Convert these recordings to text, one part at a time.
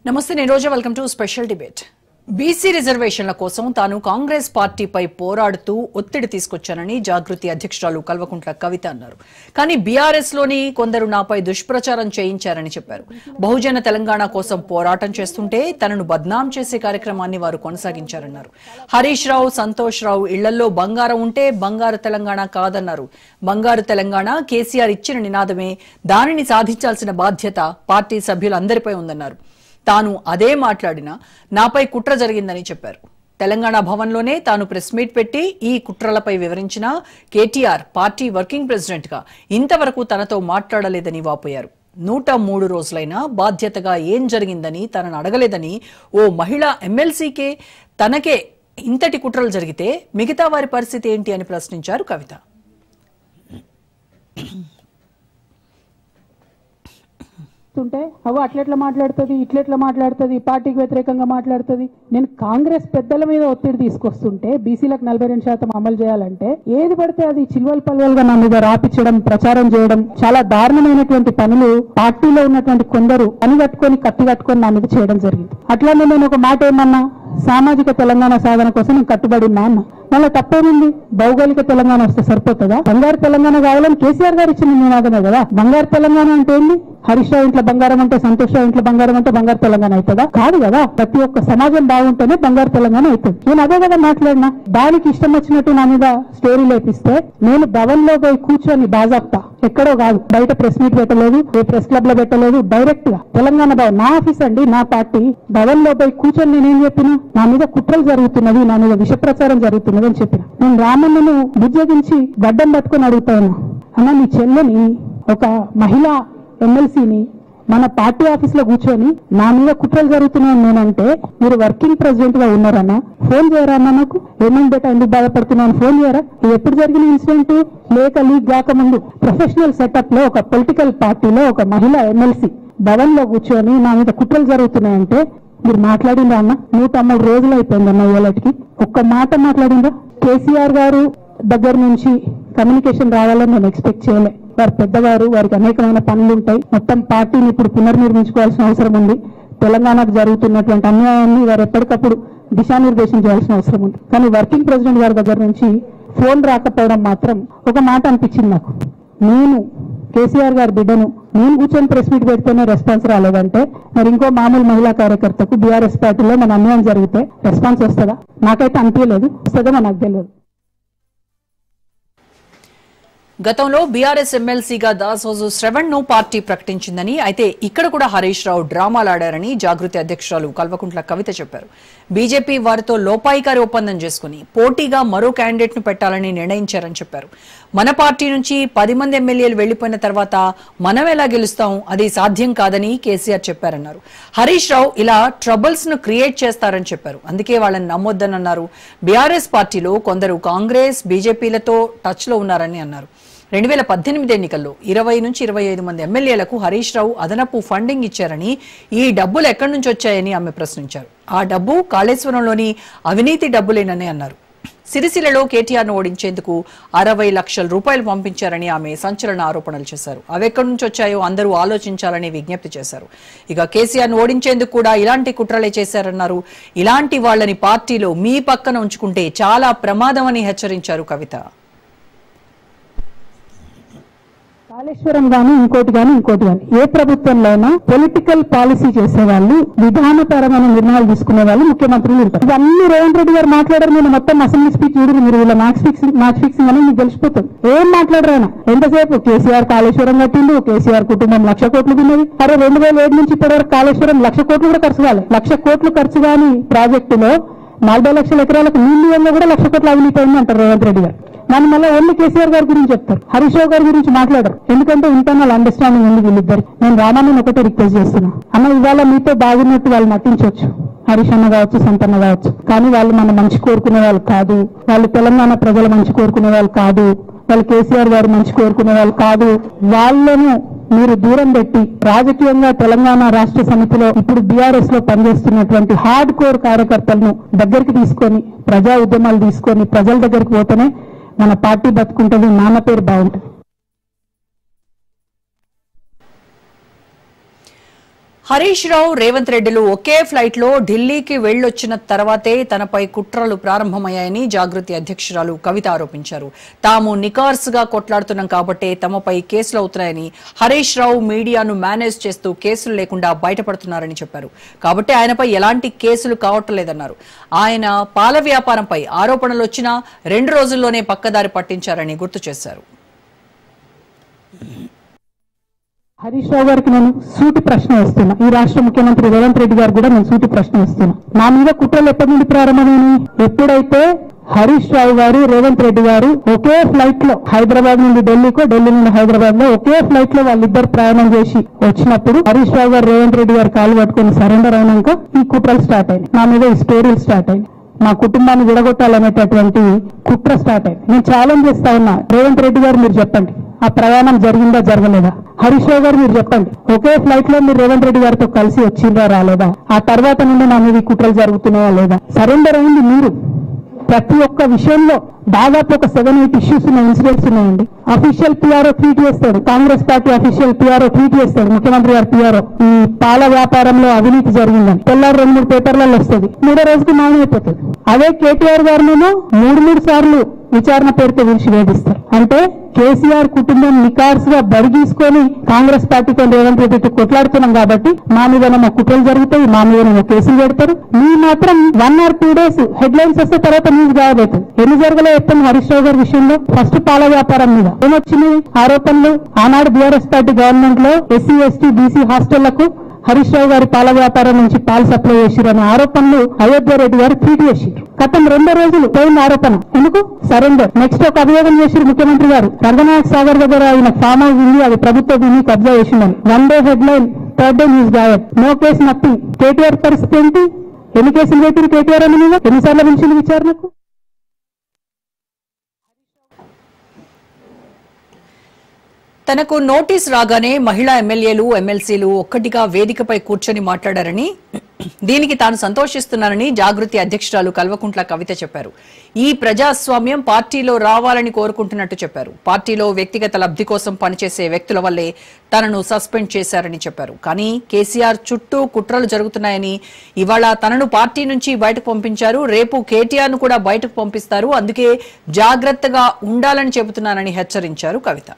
నమస్తే నేను Roja welcome to special debate. BC రిజర్వేషన్ల కోసం తాను కాంగ్రెస్ పార్టీపై పోరాడుతూ ఒత్తిడి తీసుకొచ్చానని జాగృతి అధ్యక్షురాలు కల్వకుంట్ల కవిత అన్నారు. కానీ బీఆర్ఎస్ లోని కొందరు నాపై దుష్ప్రచారం చేయించారని చెప్పారు. బహుజన తెలంగాణ కోసం పోరాటం చేస్తుంటే తనను బద్నాం చేసే కార్యక్రమాన్ని వారు కొనసాగించారన్నారు. హరీష్ రావు, సంతోష్ రావు ఇళ్లలో బంగారం ఉంటే బంగారు తెలంగాణ కాదన్నారు. బంగారు తెలంగాణ కేసీఆర్ ఇచ్చిన నినాదమే, దానిని సాధించాల్సిన బాధ్యత పార్టీ సభ్యులందరిపై ఉందన్నారు. తాను అదే మాట్లాడినా నాపై కుట్ర జరిగిందని చెప్పారు. తెలంగాణ భవన్లోనే తాను ప్రెస్ మీట్ పెట్టి ఈ కుట్రలపై వివరించిన కేటీఆర్ పార్టీ వర్కింగ్ ప్రెసిడెంట్ గా ఇంతవరకు తనతో మాట్లాడలేదని వాపోయారు. 103 రోజులైనా బాధ్యతగా ఏం జరిగిందని తనను అడగలేదని, ఓ మహిళా ఎమ్మెల్సీకే తనకే ఇంతటి కుట్రలు జరిగితే మిగతా వారి పరిస్థితి ఏంటి అని ప్రశ్నించారు కవిత. అట్లెట్లా మాట్లాడుతుంది, ఇట్లెట్లా మాట్లాడుతుంది, పార్టీకి వ్యతిరేకంగా మాట్లాడుతుంది. నేను కాంగ్రెస్ పెద్దల మీద ఒత్తిడి తీసుకొస్తుంటే బీసీలకు 42% అమలు చేయాలంటే ఏది పడితే అది చిల్వల్ పల్వల్గా నా మీద రాపించడం, ప్రచారం చేయడం, చాలా దారుణమైనటువంటి పనులు పార్టీలో ఉన్నటువంటి కొందరు పని కట్టుకొని కత్తి కట్టుకొని నా మీద చేయడం జరిగింది. అట్లానే నేను ఒక మాట ఏమన్నా, సామాజిక తెలంగాణ సాధన కోసం నేను కట్టుబడి ఉన్నా అన్న. మళ్ళీ తప్పేముంది, భౌగోళిక తెలంగాణ వస్తే సరిపోతుందా? బంగారు తెలంగాణ కావాలని కేసీఆర్ గారు ఇచ్చిన నినాదమే కదా. బంగారు తెలంగాణ అంటే ఏంది? హరీష్ రావు ఇంట్లో బంగారం అంటే, సంతోష్ రావు ఇంట్లో బంగారం అంటే బంగారు తెలంగాణ అవుతుందా? కాదు కదా. ప్రతి ఒక్క సమాజం బాగుంటేనే బంగారు తెలంగాణ అవుతుంది. నేను అదే కదా మాట్లాడినా. దానికి ఇష్టం వచ్చినట్టు నా మీద స్టోరీ లేపిస్తే నేను భవన్ లో పోయి కూర్చొని బాజాప్తా, ఎక్కడో కాదు, బయట ప్రెస్ మీట్ పెట్టలేదు, ఏ ప్రెస్ క్లబ్ లో పెట్టలేదు, డైరెక్ట్ గా తెలంగాణ భవన్, నా ఆఫీస్ అండి, నా పార్టీ భవన్ లో పోయి కూర్చొని నేనేం చెప్పినా, నా మీద కుట్రలు జరుగుతున్నది, నా మీద విష ప్రచారం జరుగుతున్నది అని చెప్పిన. నేను రామన్నను బుజ్జగించి గడ్డం పట్టుకొని అడుగుతాను, అన్న నీ చెల్లెని, ఒక మహిళా ఎమ్మెల్సీని మన పార్టీ ఆఫీస్ లో కూర్చొని నా మీద కుట్రలు జరుగుతున్నాయని నేనంటే, మీరు వర్కింగ్ ప్రెసిడెంట్ గా ఉన్నారన్నా, ఫోన్ చేయరా అన్న, నాకు ఏమైంది బేటా, ఎందుకు బాధపడుతున్నాను, ఫోన్ చేయరా? ఇది ఎప్పుడు జరిగిన ఇన్సిడెంట్? లేక లీక్ కాకముందు ప్రొఫెషనల్ సెటప్ లో ఒక పొలిటికల్ పార్టీలో ఒక మహిళా ఎమ్మెల్సీ భవన్ లో కూర్చొని నా మీద కుట్రలు జరుగుతున్నాయంటే మీరు మాట్లాడిందా అన్న? 103 రోజులు అయిపోయిందన్న ఇవాళకి. ఒక్క మాట మాట్లాడిందా? కేసీఆర్ గారు దగ్గర నుంచి కమ్యూనికేషన్ రావాలని నేను ఎక్స్పెక్ట్ చేయలే. వారు పెద్దవారు, వారికి అనేకమైన పనులు ఉంటాయి. మొత్తం పార్టీని ఇప్పుడు పునర్నిర్మించుకోవాల్సిన అవసరం ఉంది. తెలంగాణకు జరుగుతున్నటువంటి అన్యాయాన్ని వారు ఎప్పటికప్పుడు దిశానిర్దేశం చేయాల్సిన అవసరం ఉంది. కానీ వర్కింగ్ ప్రెసిడెంట్ గారి దగ్గర నుంచి ఫోన్ రాకపోవడం మాత్రం ఒక మాట అనిపించింది నాకు. నేను కేసీఆర్ గారి బిడ్డను, నేను కూర్చొని ప్రెస్ మీట్ పెడితేనే రెస్పాన్స్ రాలేదంటే మరి ఇంకో మామూలు మహిళా కార్యకర్తకు బీఆర్ఎస్ పార్టీలో మన అన్యాయం జరిగితే రెస్పాన్స్ వస్తుందా? నాకైతే అనిపించలేదు, వస్తుందో నాకు తెలియదు. గతంలో బీఆర్ఎస్ ఎమ్మెల్సీగా దాసోజు శ్రవణ్ ను పార్టీ ప్రకటించిందని, అయితే ఇక్కడ కూడా హరీష్ రావు డ్రామాలాడారని జాగృతి అధ్యక్షురాలు కల్వకుంట్ల కవిత చెప్పారు. బీజేపీ వారితో లోపాయికారి ఒప్పందం చేసుకుని పోటీగా మరో క్యాండిడేట్ ను పెట్టాలని నిర్ణయించారని చెప్పారు. మన పార్టీ నుంచి 10 మంది ఎమ్మెల్యేలు వెళ్లిపోయిన తర్వాత మనం ఎలా గెలుస్తాం, అది సాధ్యం కాదని కేసీఆర్ చెప్పారన్నారు. హరీష్ రావు ఇలా ట్రబుల్స్ ను క్రియేట్ చేస్తారని చెప్పారు. అందుకే వాళ్ళని నమ్మొద్దని అన్నారు. బీఆర్ఎస్ పార్టీలో కొందరు కాంగ్రెస్, బీజేపీలతో టచ్ లో ఉన్నారని అన్నారు. 2018 ఎన్నికల్లో 20 నుంచి 25 మంది ఎమ్మెల్యేలకు హరీష్ రావు అదనపు ఫండింగ్ ఇచ్చారని, ఈ డబ్బులు ఎక్కడి నుంచి వచ్చాయని ఆమె ప్రశ్నించారు. ఆ డబ్బు కాళేశ్వరంలోని అవినీతి డబ్బులేనని అన్నారు. సిరిసిల్లలో కేటీఆర్ను ఓడించేందుకు 60 లక్షల రూపాయలు పంపించారని ఆమె సంచలన ఆరోపణలు చేశారు. అవెక్కడి నుంచి వచ్చాయో అందరూ ఆలోచించాలని విజ్ఞప్తి చేశారు. ఇక కేసీఆర్ను ఓడించేందుకు కూడా ఇలాంటి కుట్రలే చేశారన్నారు. ఇలాంటి వాళ్లని పార్టీలో మీ పక్కన ఉంచుకుంటే చాలా ప్రమాదమని హెచ్చరించారు కవిత. కాళేశ్వరం గాని ఇంకోటి గాని ఏ ప్రభుత్వంలోనైనా పొలిటికల్ పాలసీ చేసేవాళ్ళు, విధానపరమైన నిర్ణయాలు తీసుకునే వాళ్ళు ముఖ్యమంత్రులు ఉంటారు. ఇవన్నీ రేవంత్ రెడ్డి గారు మాట్లాడారు. నేను మొత్తం అసెంబ్లీ స్పీచ్ చూడరు, మీరు ఇలా మ్యాచ్ ఫిక్సింగ్ అని మీకు తెలిసిపోతుంది. ఏం మాట్లాడరు ఆయన. ఎంతసేపు కేసీఆర్ కాళేశ్వరం కట్టిండు, కేసీఆర్ కుటుంబం 1,00,000 కోట్లు తిన్నది. అరే 2007 నుంచి ఇప్పటివరకు కాళేశ్వరం 1,00,000 కోట్లు కూడా ఖర్చు కాలేదు. 1,00,000 కోట్లు ఖర్చు కాని ప్రాజెక్టులో 40 లక్షల ఎకరాలకు నీళ్ళు కూడా 1,00,000 కోట్లు అవినీతి అయింది అంటారు రేవంత్ రెడ్డి గారు. నన్ను మళ్ళీ ఓన్లీ కేసీఆర్ గారి గురించి చెప్తారు, హరీష్ రావు గారి గురించి మాట్లాడరు. ఎందుకంటే ఇంటర్నల్ అండర్స్టాండింగ్ ఉంది వీళ్ళిద్దరు. నేను రామాన్ని ఒకటే రిక్వెస్ట్ చేస్తున్నా, అన్న ఇవాళ మీతో బాగున్నట్టు వాళ్ళు నటించవచ్చు, హరీష్ అన్న కావచ్చు, సంతన్న కావచ్చు, కానీ వాళ్ళు మన మంచి కోరుకునే వాళ్ళు కాదు. వాళ్ళు తెలంగాణ ప్రజల మంచి కోరుకునే వాళ్ళు కాదు. వాళ్ళు కేసీఆర్ గారు మంచి కోరుకునే వాళ్ళు కాదు. వాళ్ళను మీరు దూరం పెట్టి రాజకీయంగా తెలంగాణ రాష్ట్ర సమితిలో ఇప్పుడు బీఆర్ఎస్ లో పనిచేస్తున్నటువంటి హార్డ్ కోర్ కార్యకర్తలను దగ్గరికి తీసుకొని, ప్రజా ఉద్యమాలు తీసుకొని ప్రజల దగ్గరికి పోతేనే మన పార్టీ బతుకుంటుంది, నాన్న పేరు బాగుంటుంది. హరీష్ రావు రేవంత్ రెడ్డిలు ఒకే ఫ్లైట్ లో ఢిల్లీకి వెళ్లొచ్చిన తర్వాతే తనపై కుట్రలు ప్రారంభమయ్యాయని జాగృతి అధ్యక్షురాలు కవిత ఆరోపించారు. తాము నికార్సుగా కొట్లాడుతున్నాం కాబట్టే తమపై కేసులు అవుతున్నాయని, హరీష్ రావు మీడియాను మేనేజ్ చేస్తూ కేసులు లేకుండా బయటపడుతున్నారని చెప్పారు. కాబట్టి ఆయనపై ఎలాంటి కేసులు కావటం లేదన్నారు. ఆయన పాల వ్యాపారంపై ఆరోపణలు వచ్చినా 2 రోజుల్లోనే పక్కదారి పట్టించారని గుర్తు చేశారు. హరీష్ రావు గారికి నేను సూటి ప్రశ్న వేస్తున్నా. ఈ రాష్ట్ర ముఖ్యమంత్రి రేవంత్ రెడ్డి గారు కూడా నేను సూటి ప్రశ్న వేస్తున్నా. నా మీద కుట్రలు ఎప్పటి నుండి ప్రారంభమైంది? ఎప్పుడైతే హరీష్ రావు గారు, రేవంత్ రెడ్డి గారు ఒకే ఫ్లైట్ లో హైదరాబాద్ నుండి ఢిల్లీకో, ఢిల్లీ నుండి హైదరాబాద్ లో ఒకే ఫ్లైట్ లో వాళ్ళిద్దరు ప్రయాణం చేసి వచ్చినప్పుడు హరీష్ రావు గారు రేవంత్ రెడ్డి గారు కాలు పట్టుకుని సరెండర్ అయినాక ఈ కుట్రలు స్టార్ట్ అయింది. నా మీద ఈ స్టోరీలు స్టార్ట్ అయింది. మా కుటుంబాన్ని విడగొట్టాలనేటటువంటి కుట్ర స్టార్ట్ అయింది. నేను ఛాలెంజ్ చేస్తా ఉన్నా, రేవంత్ రెడ్డి గారు మీరు చెప్పండి, ఆ ప్రయాణం జరిగిందా జరగలేదా? హరీష్ రావు గారు మీరు చెప్పండి, ఒకే ఫ్లైట్ లో మీరు రేవంత్ రెడ్డి గారితో కలిసి వచ్చిందా రాలేదా? ఆ తర్వాత నుండి నా మీద కుట్రలు జరుగుతున్నాయా లేదా? సరెండర్ అయింది మీరు. ప్రతి ఒక్క విషయంలో దాదాపు ఒక 7-8 ఇష్యూస్ ఉన్న ఇన్సిడెంట్స్ ఉన్నాయండి. అఫీషియల్ పిఆర్ఓ ట్వీట్ చేస్తాడు, Congress party official PRO tweet చేస్తాడు, ముఖ్యమంత్రి గారు పిఆర్ఓ ఈ పాల వ్యాపారంలో అవినీతి జరిగిందని తెల్లారు 2-3 పేపర్లలో వస్తుంది, 3వ రోజుకి మాయమైపోతుంది. అదే కేటీఆర్ గారినేమో 3 సార్లు విచారణ పేరుతో పిలిచి వేధిస్తారు. అంటే కేసీఆర్ కుటుంబం నికార్సుగా బరిగీసుకొని కాంగ్రెస్ పార్టీతో రేవంత్ రెడ్డితో కొట్లాడుతున్నాం కాబట్టి మా మీదనేమో కుట్రలు జరుగుతాయి, మా మీదనేమో కేసులు పెడతారు. మీ మాత్రం 1 or 2 days హెడ్లైన్స్ వస్తే తర్వాత న్యూస్ గాయబోతుంది. ఎన్ని జరగలే చెప్తాను హరీష్ రావు గారి విషయంలో. ఫస్ట్ పాల వ్యాపారం మీద ఏమొచ్చినాయి ఆరోపణలు? ఆనాడు బీఆర్ఎస్ పార్టీ గవర్నమెంట్ లో SC, ST, BC హాస్టళ్లకు Harish Rao గారి పాల వ్యాపారం నుంచి పాలు సప్లై చేసిరనే ఆరోపణలు అయోధ్య రెడ్డి గారు ట్వీట్ చేసిరు. గతం 2 రోజులు పోయిన ఆరోపణ. ఎందుకు? సరెండర్. నెక్స్ట్ ఒక అభియోగం చేసిరు ముఖ్యమంత్రి గారు, రంగనాయక్ సాగర్ దగ్గర ఆయన ఫామ్ హౌస్ ఉంది, అది ప్రభుత్వ భూమి కబ్జా చేసిందని. 1 day headline, 3rd day news గాయబ్. No case, nothing. కేటీఆర్ పరిస్థితి ఏంటి? ఎన్ని కేసులు పెట్టిరు కేటీఆర్ అని మీద? ఎన్నిసార్లు పిలిచింది విచారణకు? తనకు నోటీస్ రాగానే మహిళా ఎమ్మెల్యేలు, ఎమ్మెల్సీలు ఒక్కటిగా వేదికపై కూర్చొని మాట్లాడారని, దీనికి తాను సంతోషిస్తున్నానని జాగృతి అధ్యక్షురాలు కల్వకుంట్ల కవిత చెప్పారు. ఈ ప్రజాస్వామ్యం పార్టీలో రావాలని కోరుకుంటున్నట్టు చెప్పారు. పార్టీలో వ్యక్తిగత లబ్ధి కోసం పనిచేసే వ్యక్తుల వల్లే తనను సస్పెండ్ చేశారని చెప్పారు. కానీ కేసీఆర్ చుట్టూ కుట్రలు జరుగుతున్నాయని, ఇవాళ తనను పార్టీ నుంచి బయటకు పంపించారు, రేపు కేటీఆర్ ను కూడా బయటకు పంపిస్తారు, అందుకే జాగ్రత్తగా ఉండాలని చెబుతున్నానని హెచ్చరించారు కవిత.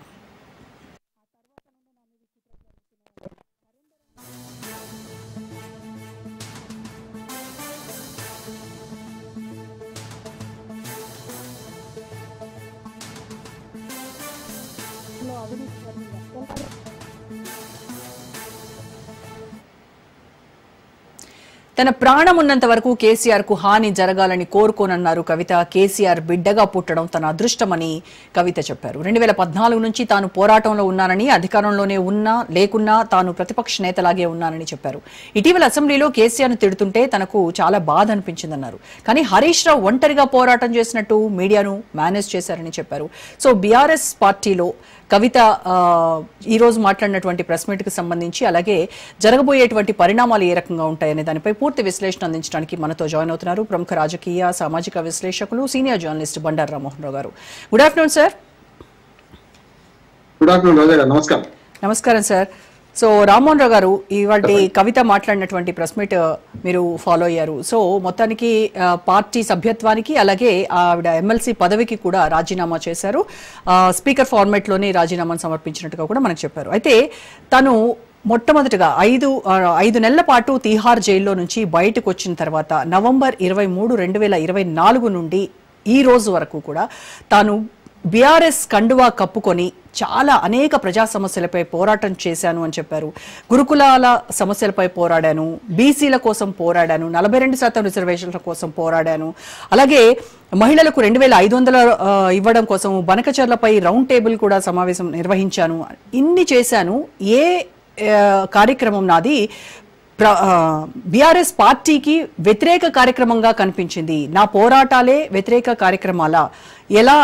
తన ప్రాణం ఉన్నంత వరకు కేసీఆర్ కు హాని జరగాలని కోరుకోనన్నారు కవిత. కేసీఆర్ బిడ్డగా పుట్టడం తన అదృష్టమని కవిత చెప్పారు. 2014 నుంచి తాను పోరాటంలో ఉన్నానని, అధికారంలోనే ఉన్నా లేకున్నా తాను ప్రతిపక్ష నేతలాగే ఉన్నానని చెప్పారు. ఇటీవల అసెంబ్లీలో కేసీఆర్ ను తిడుతుంటే తనకు చాలా బాధ అనిపించిందన్నారు. కానీ హరీష్ రావు ఒంటరిగా పోరాటం చేసినట్టు మీడియాను మేనేజ్ చేశారని చెప్పారు. సో బీఆర్ఎస్ పార్టీలో కవిత ఈ రోజు మాట్లాడినటువంటి ప్రెస్ మీట్ కి సంబంధించి, అలాగే జరగబోయేటువంటి పరిణామాలు ఏ రకంగా ఉంటాయనే దానిపై పూర్తి విశ్లేషణ అందించడానికి మనతో జాయిన్ అవుతున్నారు ప్రముఖ రాజకీయ, సామాజిక విశ్లేషకులు, senior journalist Bandaru Rammohan Rao garu. Good afternoon sir. Good afternoon Raja garu. నమస్కారం. నమస్కారం సార్. సో రామ్మోహన్ రావు గారు, ఇవాళ కవిత మాట్లాడినటువంటి ప్రెస్ మీట్ మీరు ఫాలో అయ్యారు. సో మొత్తానికి పార్టీ సభ్యత్వానికి, అలాగే ఆవిడ ఎమ్మెల్సీ పదవికి కూడా రాజీనామా చేశారు. స్పీకర్ ఫార్మాట్ లోనే రాజీనామాను సమర్పించినట్టుగా కూడా మనకు చెప్పారు. అయితే తను మొట్టమొదటిగా 5 నెలల పాటు తీహార్ జైల్లో నుంచి బయటకు వచ్చిన తర్వాత నవంబర్ 23, 2024 నుండి ఈ రోజు వరకు కూడా తాను బీఆర్ఎస్ కండువా కప్పుకొని చాలా అనేక ప్రజా సమస్యలపై పోరాటం చేశాను అని చెప్పారు. గురుకులాల సమస్యలపై పోరాడాను, బీసీల కోసం పోరాడాను, 42% రిజర్వేషన్ల కోసం పోరాడాను, అలాగే మహిళలకు 2500 ఇవ్వడం కోసం బనకచర్లపై రౌండ్ టేబుల్ కూడా సమావేశం నిర్వహించాను, ఇన్ని చేశాను. ఏ కార్యక్రమం నాది బీఆర్ఎస్ పార్టీకి వ్యతిరేక కార్యక్రమంగా కనిపించింది? నా పోరాటాలే వ్యతిరేక కార్యక్రమాల? ఎలా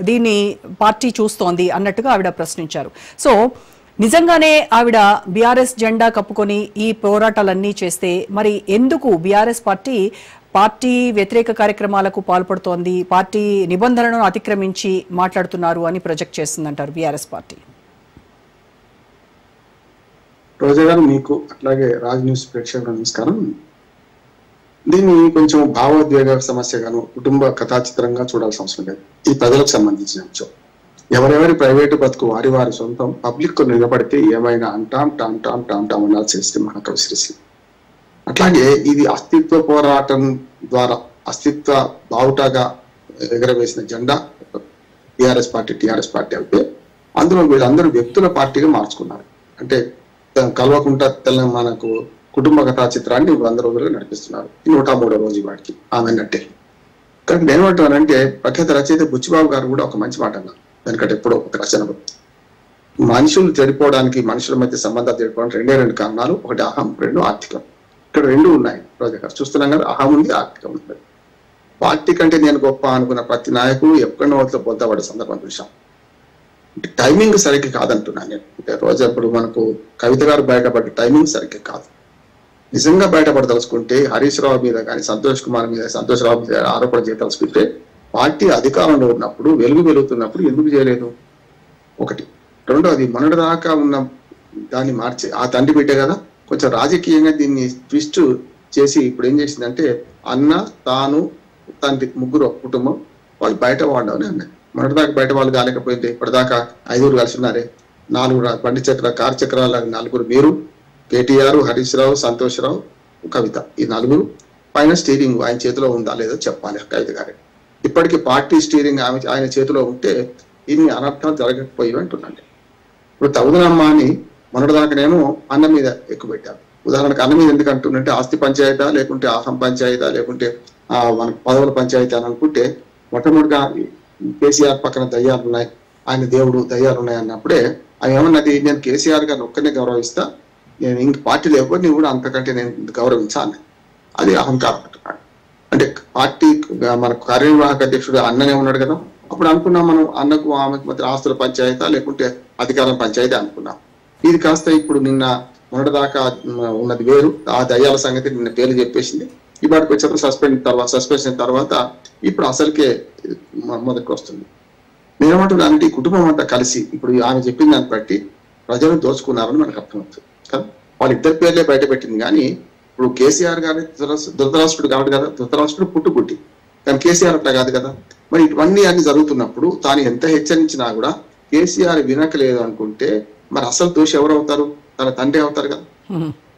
దీన్ని పార్టీ చూస్తోంది అన్నట్టుగా ఆవిడ ప్రశ్నించారు. సో నిజంగానే ఆవిడ బీఆర్ఎస్ జెండా కప్పుకొని ఈ పోరాటాలన్నీ చేస్తే మరి ఎందుకు బీఆర్ఎస్ పార్టీ వ్యతిరేక కార్యక్రమాలకు పాల్పడుతోంది, పార్టీ నిబంధనలను అతిక్రమించి మాట్లాడుతున్నారు అని ప్రొజెక్ట్ చేస్తుందంటారు బీఆర్ఎస్ పార్టీ? రోజా గారు మీకు అట్లాగే రాజ్ న్యూస్ ప్రేక్షకులకు నమస్కారం. దీన్ని కొంచెం భావోద్వేగ సమస్యగాను కుటుంబ కథాచిత్రంగా చూడాల్సిన అవసరం లేదు. ఈ ప్రజలకు సంబంధించిన అంశం. ఎవరెవరి ప్రైవేటు బతుకు వారి వారి సొంతం, పబ్లిక్ కు నిలబడితే ఏమైనా అంటాం టామ్ టామ్ టామ్ టామ్ అనాల్సి శ్రీ మహాకవి శ్రీశ్రీ. అట్లాగే ఇది అస్తిత్వ పోరాటం ద్వారా అస్తిత్వ బావుటాగా ఎగరవేసిన జెండా టిఆర్ఎస్ పార్టీ అయితే అందులో వీళ్ళందరూ వ్యక్తుల పార్టీగా మార్చుకున్నారు. అంటే కల్వకుంట తెలంగాణకు కుటుంబ కథా చిత్రాన్ని 100 రోజులుగా నడిపిస్తున్నారు. 103వ రోజు వాడికి ఆమె అన్నట్టే. కానీ నేనేమంటానంటే ప్రఖ్యాత రచయిత బుచ్చిబాబు గారు కూడా ఒక మంచి మాట అన్నారు. దానికంటే ఎప్పుడో ఒక రచనలో మనుషులు చెడిపోవడానికి, మనుషుల మధ్య సంబంధాలు చెడిపోవడానికి 2 కారణాలు. ఒకటి అహం, 2 ఆర్థికం. ఇక్కడ 2 ఉన్నాయి. రోజా గారు చూస్తున్నాం కదా, అహం ఉంది, ఆర్థికం ఉంది. పార్టీ కంటే నేను గొప్ప అనుకున్న ప్రతి నాయకుడు ఎక్కడో బొందపడే సందర్భం చూసాం. టైమింగ్ సరిగ్గా కాదంటున్నాను నేను. రోజా ఇప్పుడు మనకు కవిత గారు బయటపడ్డ టైమింగ్ సరిగ్గా కాదు. నిజంగా బయటపడదలుచుకుంటే హరీష్ రావు మీద కానీ సంతోష్ రావు మీద ఆరోపణ చేయదలుచుకుంటే పార్టీ అధికారంలో ఉన్నప్పుడు వెలుగుతున్నప్పుడు ఎందుకు చేయలేదు? ఒకటి. రెండోది, మొన్నటిదాకా ఉన్న దాన్ని మార్చి ఆ తండ్రి బిడ్డ కదా కొంచెం రాజకీయంగా దీన్ని ట్విస్ట్ చేసి ఇప్పుడు ఏం చేసిందంటే అన్న తాను తండ్రి ముగ్గురు కుటుంబం వాళ్ళు బయట వాడని అన్నది. మొన్నటిదాకా బయట వాళ్ళు కాలేకపోయింది. ఇప్పటిదాకా 5 కలిసి ఉన్నారే. 4 బండి కారు చక్రాల 4 మీరు, కేటీఆర్, హరీష్ రావు, సంతోష్ రావు, కవిత, ఈ 4 పైన స్టీరింగ్ ఆయన చేతిలో ఉందా లేదో చెప్పాలి కవిత గారి. ఇప్పటికీ పార్టీ స్టీరింగ్ ఆయన చేతిలో ఉంటే ఇన్ని అనర్థాలు జరగకపోయి అంటున్నాండి. ఇప్పుడు తగుదనమ్మ అని మొన్నటిదాకానేమో అన్న మీద ఎక్కువ పెట్టారు. ఉదాహరణకు అన్న మీద ఎందుకు అంటుందంటే ఆస్తి పంచాయతా లేకుంటే అహం పంచాయతా లేకుంటే మనకు పదవుల పంచాయతీ అని అనుకుంటే మొట్టమొదటిగా కేసీఆర్ పక్కన దయ్యాలు ఉన్నాయి, ఆయన దేవుడు దయ్యాలు ఉన్నాయి అన్నప్పుడే ఆయన ఏమన్నది, నేను కేసీఆర్ గారిని ఒక్కనే గౌరవిస్తా, నేను ఇంక పార్టీలో ఎవరిని కూడా అంతకంటే నేను గౌరవించాను. అది అహంకారం అంటున్నాడు. అంటే పార్టీ మనకు కార్యనిర్వాహక అధ్యక్షుడు అన్ననే ఉన్నాడు కదా, అప్పుడు అనుకున్నాం మనం అన్నకు ఆమెకు మధ్య ఆస్తుల పంచాయతా లేకుంటే అధికారం పంచాయతీ అనుకున్నాం. ఇది కాస్త ఇప్పుడు నిన్న మొన్నటిదాకా ఉన్నది వేరు. ఆ దయ్యాల సంగతి నిన్న పేర్లు చెప్పేసింది. ఇప్పటికి వచ్చేప్పుడు సస్పెన్షన్ తర్వాత ఇప్పుడు అసలుకే మొదటికి వస్తుంది. నేనేమంటున్నానంటే ఈ కుటుంబం అంతా కలిసి ఇప్పుడు ఆమె చెప్పిన దాన్ని బట్టి ప్రజలు దోచుకున్నారని మనకు అర్థమవుతుంది కదా. వాళ్ళిద్దరి పేర్లే బయట పెట్టింది. కానీ ఇప్పుడు కేసీఆర్ గారి ధృతరాష్ట్రుడు కాబట్టి కదా, ధృతరాష్ట్రుడు పుట్టుబుట్టి, కానీ కేసీఆర్ అట్లా కాదు కదా. మరి ఇవన్నీ అన్ని జరుగుతున్నప్పుడు తాను ఎంత హెచ్చరించినా కూడా కేసీఆర్ వినకలేదు అనుకుంటే మరి అసలు దోషి ఎవరు అవుతారు? తన తండ్రి అవుతారు కదా.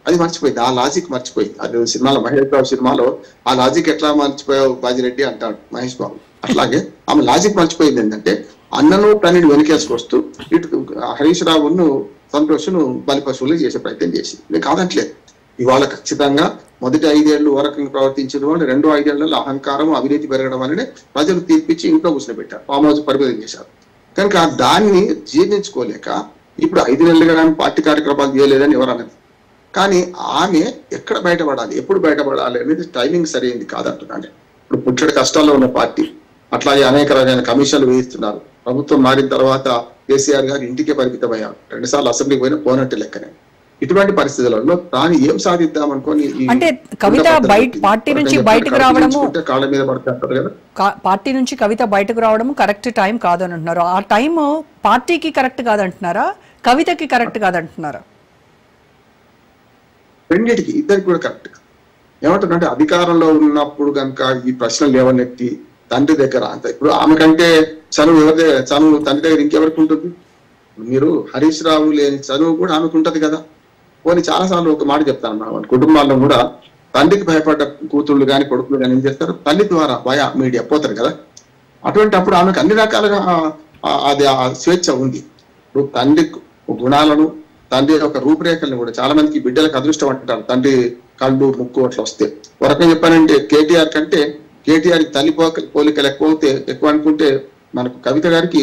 అది మర్చిపోయింది, ఆ లాజిక్ మర్చిపోయింది. అది సినిమాలో మహేష్ బాబు సినిమాలో ఆ లాజిక్ ఎట్లా మర్చిపోయావు బాజిరెడ్డి అంటాడు మహేష్ బాబు. అట్లాగే ఆమె లాజిక్ మర్చిపోయింది. ఏంటంటే అన్నను తనని వెనకేసుకొస్తూ ఇటు హరీష్ రావును సంతోష్ను బలిపశువులు చేసే ప్రయత్నం చేసింది. నేను కాదంటలేదు. ఇవాళ ఖచ్చితంగా మొదటి 5 ఏళ్ళు ఓరకంగా ప్రవర్తించిన వాళ్ళు 2 5 ఏళ్లలో అహంకారం అవినీతి పెరగడం వల్లనే ప్రజలు తీర్పిచ్చి ఇంట్లో కూర్చొని పెట్టారు, ఫామ్ హౌస్ పరిమితం చేశారు. కనుక దాన్ని జీర్ణించుకోలేక ఇప్పుడు 5 నెలలుగా కానీ పార్టీ కార్యక్రమాలు చేయలేదని ఎవరు అన్నది. కానీ ఆమె ఎక్కడ బయటపడాలి, ఎప్పుడు బయటపడాలి అనేది టైమింగ్ సరైనది కాదంటున్నాను. ఇప్పుడు పుట్టడి కష్టాల్లో ఉన్న పార్టీ, అట్లాగే అనేక రకమైన కమిషన్లు వేయిస్తున్నారు. ప్రభుత్వం మారిన తర్వాత కేసీఆర్ గారు ఇంటికే పరిమితమయ్యారు. 2 సార్లు అసెంబ్లీకి పోయినట్టు లెక్కనే. ఇటువంటి పరిస్థితులలో తాను ఏం సాధిద్దాం అనుకోని అంటే కవిత పార్టీ నుంచి బయటకు రావడము కాళ్ళ మీద పడుతుంటారు కదా. పార్టీ నుంచి కవిత బయటకు రావడము కరెక్ట్ టైం కాదని అంటున్నారు. ఆ టైం పార్టీకి కరెక్ట్ కాదంటున్నారా, కవితకి కరెక్ట్ కాదంటున్నారా? రెండింటికి, ఇద్దరికి కూడా కరెక్ట్. ఏమంటున్నారంటే అధికారంలో ఉన్నప్పుడు కనుక ఈ ప్రశ్నలు లేవనెత్తి తండ్రి దగ్గర అంత, ఇప్పుడు ఆమె కంటే చనువు తండ్రి దగ్గర ఇంకెవరికి ఉంటుంది? మీరు హరీష్ రావు లేని చనువు కూడా ఆమెకు ఉంటది కదా. పోనీ చాలాసార్లు ఒక మాట చెప్తాను, మన కుటుంబాల్లో కూడా తండ్రికి భయపడ్డ కూతుళ్ళు కానీ కొడుకులు కానీ ఏం చేస్తారు, తల్లి ద్వారా వయా మీడియా పోతారు కదా. అటువంటి అప్పుడు ఆమెకు అన్ని రకాలుగా అది ఆ స్వేచ్ఛ ఉంది. ఇప్పుడు తండ్రి గుణాలను, తండ్రి యొక్క రూపురేఖలను కూడా చాలా మందికి బిడ్డలకు అదృష్టం అంటారు. తండ్రి కళ్ళు ముక్కు అట్లా వస్తే ఒక రకంగా చెప్పానంటే కేటీఆర్ కంటే కేటీఆర్ తల్లి పోలికలు ఎక్కువ అనుకుంటే మనకు కవిత గారికి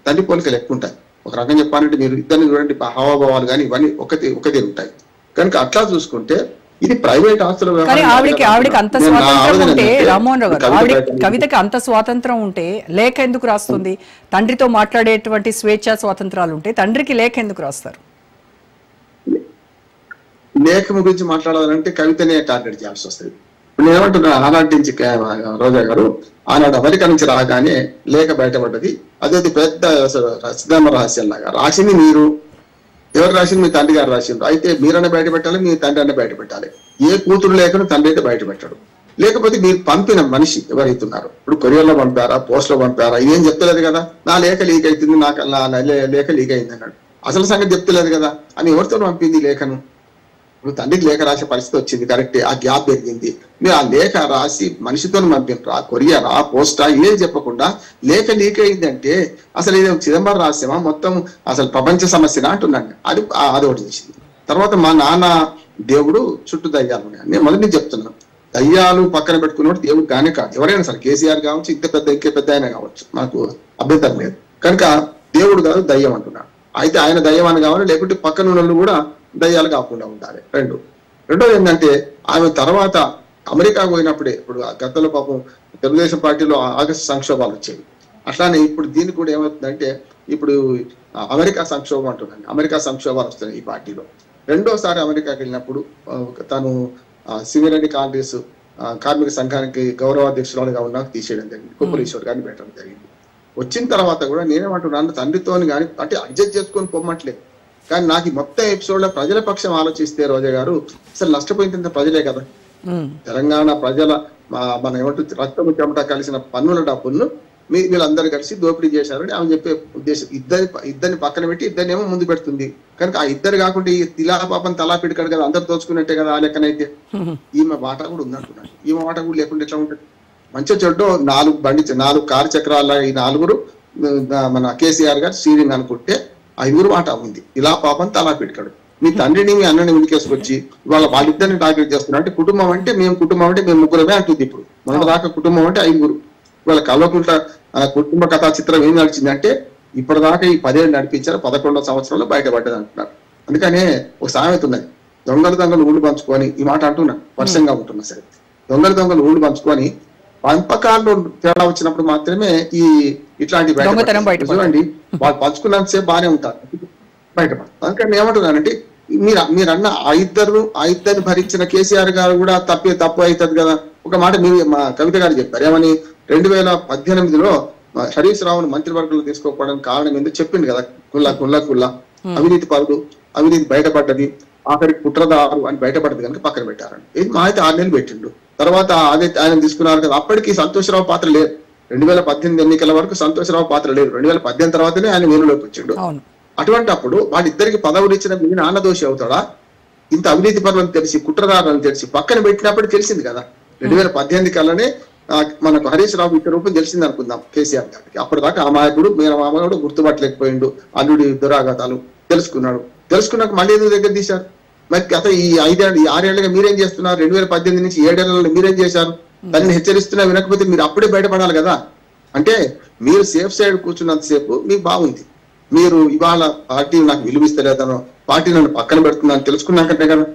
తల్లి పోలికలు ఎక్కువ ఉంటాయి. ఒక రకంగా చెప్పాలంటే మీరు ఇద్దరిని చూడండి, హావభావాలు కానీ ఇవన్నీ ఒకటే ఉంటాయి. కనుక అట్లా చూసుకుంటే ఇది ప్రైవేట్ ఆస్తులు. ఆవిడకి అంత స్వాతంత్రం ఉంటే, రామ్మోహన్ రావు గారు, కవితకి అంత స్వాతంత్రం ఉంటే లేఖ ఎందుకు రాస్తుంది? తండ్రితో మాట్లాడేటువంటి స్వేచ్ఛ స్వాతంత్రాలు ఉంటే తండ్రికి లేఖ ఎందుకు రాస్తారు? లేఖ గురించి మాట్లాడాలంటే కవితనే టార్గెట్ చేయాల్సి వస్తుంది. ఇప్పుడు నేను ఏమంటున్నా, ఆనాటి నుంచి రోజా గారు ఆనాడు అమెరికా నుంచి రాగానే లేఖ బయటపడ్డది. అదే పెద్ద సిద్ధమ రహస్యం లాగా రాసింది మీరు, ఎవరు రాసింది? మీ తండ్రి గారు రాసిండ్రు. అయితే మీరన్నా బయట పెట్టాలి, మీ తండ్రి అన్న బయట పెట్టాలి. ఏ కూతురు లేకను తండ్రి అయితే బయట పెట్టాడు. లేకపోతే మీరు పంపిన మనిషి ఎవరైతున్నారు, ఇప్పుడు కొరియర్లో పంపారా, పోస్ట్ లో పంపారా, ఇదేం చెప్తలేదు కదా. నా లేఖ లీక్ అవుతుంది, నా లేఖ లీక్ అయింది అన్నాడు. అసలు సంగతి చెప్తలేదు కదా. అని ఎవరితో పంపింది లేఖను? ఇప్పుడు తండ్రికి లేఖ రాసే పరిస్థితి వచ్చింది, కరెక్టే, ఆ గ్యాప్ పెరిగింది. మీరు ఆ లేఖ రాసి మనిషితో పంపినరు, ఆ కొరియర్ ఆ పోస్టా ఇదేం చెప్పకుండా లేఖ లీక్ అయిందంటే అసలు ఇది చిదంబరం రాసేమా, మొత్తం అసలు ప్రపంచ సమస్యగా అంటున్నాను. అది ఒకటి చేసింది. తర్వాత మా నాన్న దేవుడు చుట్టూ దయ్యాలు ఉన్నాయి. నేను మొదటి నుంచి చెప్తున్నాను, దయ్యాలు పక్కన పెట్టుకున్నప్పుడు దేవుడు కానే కాదు. ఎవరైనా సరే, కేసీఆర్ కావచ్చు, ఇంకే పెద్ద అయినా కావచ్చు, నాకు అభ్యంతరం లేదు. కనుక దేవుడు కాదు దయ్యం అంటున్నాడు. అయితే ఆయన దయ్యం అని కావాలి, లేకుంటే పక్కన ఉన్న కూడా దయ్యాలు కాకుండా ఉండాలి. రెండోది ఏంటంటే, ఆమె తర్వాత అమెరికా పోయినప్పుడే, ఇప్పుడు గతంలో పాపం తెలుగుదేశం పార్టీలో ఆగస్టు సంక్షోభాలు వచ్చేవి. అట్లానే ఇప్పుడు దీనికి కూడా ఏమవుతుందంటే, ఇప్పుడు అమెరికా సంక్షోభం అంటుందండి. అమెరికా సంక్షోభాలు వస్తున్నాయి ఈ పార్టీలో. రెండోసారి అమెరికాకి వెళ్ళినప్పుడు తను సింగరేణి కాంగ్రెస్ కార్మిక సంఘానికి గౌరవాధ్యక్షురాలుగా ఉన్న తీసేయడం జరిగింది, కుప్పలీశ్వర్ గారిని పెట్టడం జరిగింది. వచ్చిన తర్వాత కూడా నేనేమంటున్నాను, తండ్రితోని కానీ అంటే అడ్జస్ట్ చేసుకొని పొమ్మట్లేదు. కానీ నాకు ఈ మొత్తం ఎపిసోడ్ లో ప్రజల పక్షం ఆలోచిస్తే రోజా గారు, అసలు నష్టపోయింది ప్రజలే కదా. తెలంగాణ ప్రజల మన ఏమంటుంది రక్తం చెమట కలిసిన పన్నుల డబ్బులను వీళ్ళందరూ కలిసి దోపిడీ చేశారని ఆమె చెప్పే ఉద్దేశం. ఇద్దరిని పక్కన పెట్టి ఇద్దరినేమో ముందు పెడుతుంది. కనుక ఆ ఇద్దరు కాకుండా ఈ తిలా పాపం తలా పిడికాడు కదా, అందరు దోచుకున్నట్టే కదా ఆ లెక్కనైతే. ఈమె మాట కూడా ఉందంటున్నాను. ఈమె మాట కూడా లేకుండా ఎట్లా ఉంటుంది? మంచిగా చెడ్డో 4 కారు చక్రాల ఈ 4 మన కేసీఆర్ గారు సీరింగ్ అనుకుంటే 5 మాట ఉంది. ఇలా పాపం తలా పిడికాడు. మీ తండ్రిని మీ అన్నని ఉనికేసుకొచ్చి వాళ్ళిద్దరిని టార్గెట్ చేస్తున్నారు. అంటే కుటుంబం అంటే మేము ముగ్గురమే అంటుంది. ఇప్పుడు మన దాకా కుటుంబం అంటే 5. ఇవాళ కల్వకుంట్ల కుటుంబ కథా చిత్రం ఏం నడిచిందంటే, ఇప్పటిదాకా ఈ 10 ఏళ్ళు నడిపించారు, 11వ సంవత్సరంలో బయటపడ్డది అంటున్నారు. అందుకనే ఒక సామెత ఉన్నది, దొంగలు ఊళ్ళు పంచుకొని, ఈ మాట అంటున్నా వర్షంగా ఉంటున్నా సరే, దొంగలు ఊళ్ళు పంచుకొని పంపకాల్లో తేడా వచ్చినప్పుడు మాత్రమే ఈ ఇట్లాంటి చూడండి, వాళ్ళు పంచుకున్నంతసేపు బాగానే ఉంటారు, బయటపడతారు. అందుకని ఏమంటున్నానంటే, మీరన్న ఆ ఇద్దరిని భరించిన కేసీఆర్ గారు కూడా తప్పు అవుతుంది కదా. ఒక మాట మీరు మా కవిత గారు చెప్పారు, ఏమని 2018లో హరీష్ రావును మంత్రివర్గంలో తీసుకోకపోవడానికి కారణం ఏందో చెప్పింది కదా. కుల్ల అవినీతి పరుడు, అవినీతి బయటపడ్డది, ఆఖరికి కుట్రదారు అని బయటపడ్డది కనుక పక్కన పెట్టారని. ఇది మా అయితే 6 నెలలు పెట్టిండు. తర్వాత అదే ఆయన తీసుకున్నారు కదా, అప్పటికి సంతోషరావు పాత్ర లేదు. 2018 ఎన్నికల వరకు సంతోషరావు పాత్ర లేదు. 2018 తర్వాతనే ఆయన వేలులోకి వచ్చిండు. అటువంటి అప్పుడు వాళ్ళిద్దరికి పదవులు ఇచ్చిన మీ నాన్న దోషి అవుతాడా? ఇంత అవినీతి పరులను తెలిసి, కుట్రదారులను తెలిసి పక్కన పెట్టినప్పుడు తెలిసింది కదా. 2018 కల్లానే మనకు హరీష్ రావు ఇతర రూపం తెలిసింది అనుకుందాం కేసీఆర్ గారికి. అప్పటిదాకా అమాయకుడు, మేనమామడు గుర్తుపట్టలేకపోయిండు, అల్లుడి దురాఘాతాలు తెలుసుకున్నాక మళ్ళీ ఎందుకు దగ్గర తీశారు? మరి గత ఈ 6 ఏళ్ళగా మీరేం చేస్తున్నారు? 2018 నుంచి 7 ఏళ్లలో మీరేం చేశారు? దాన్ని హెచ్చరిస్తున్నా వినకపోతే మీరు అప్పుడే బయటపడాలి కదా. అంటే మీరు సేఫ్ సైడ్ కూర్చున్నంతసేపు మీకు బాగుంది. మీరు ఇవాళ పార్టీ నాకు విలువిస్తలేదనో, పార్టీ నన్ను పక్కన పెడుతుందని తెలుసుకున్నాకంటే కదా.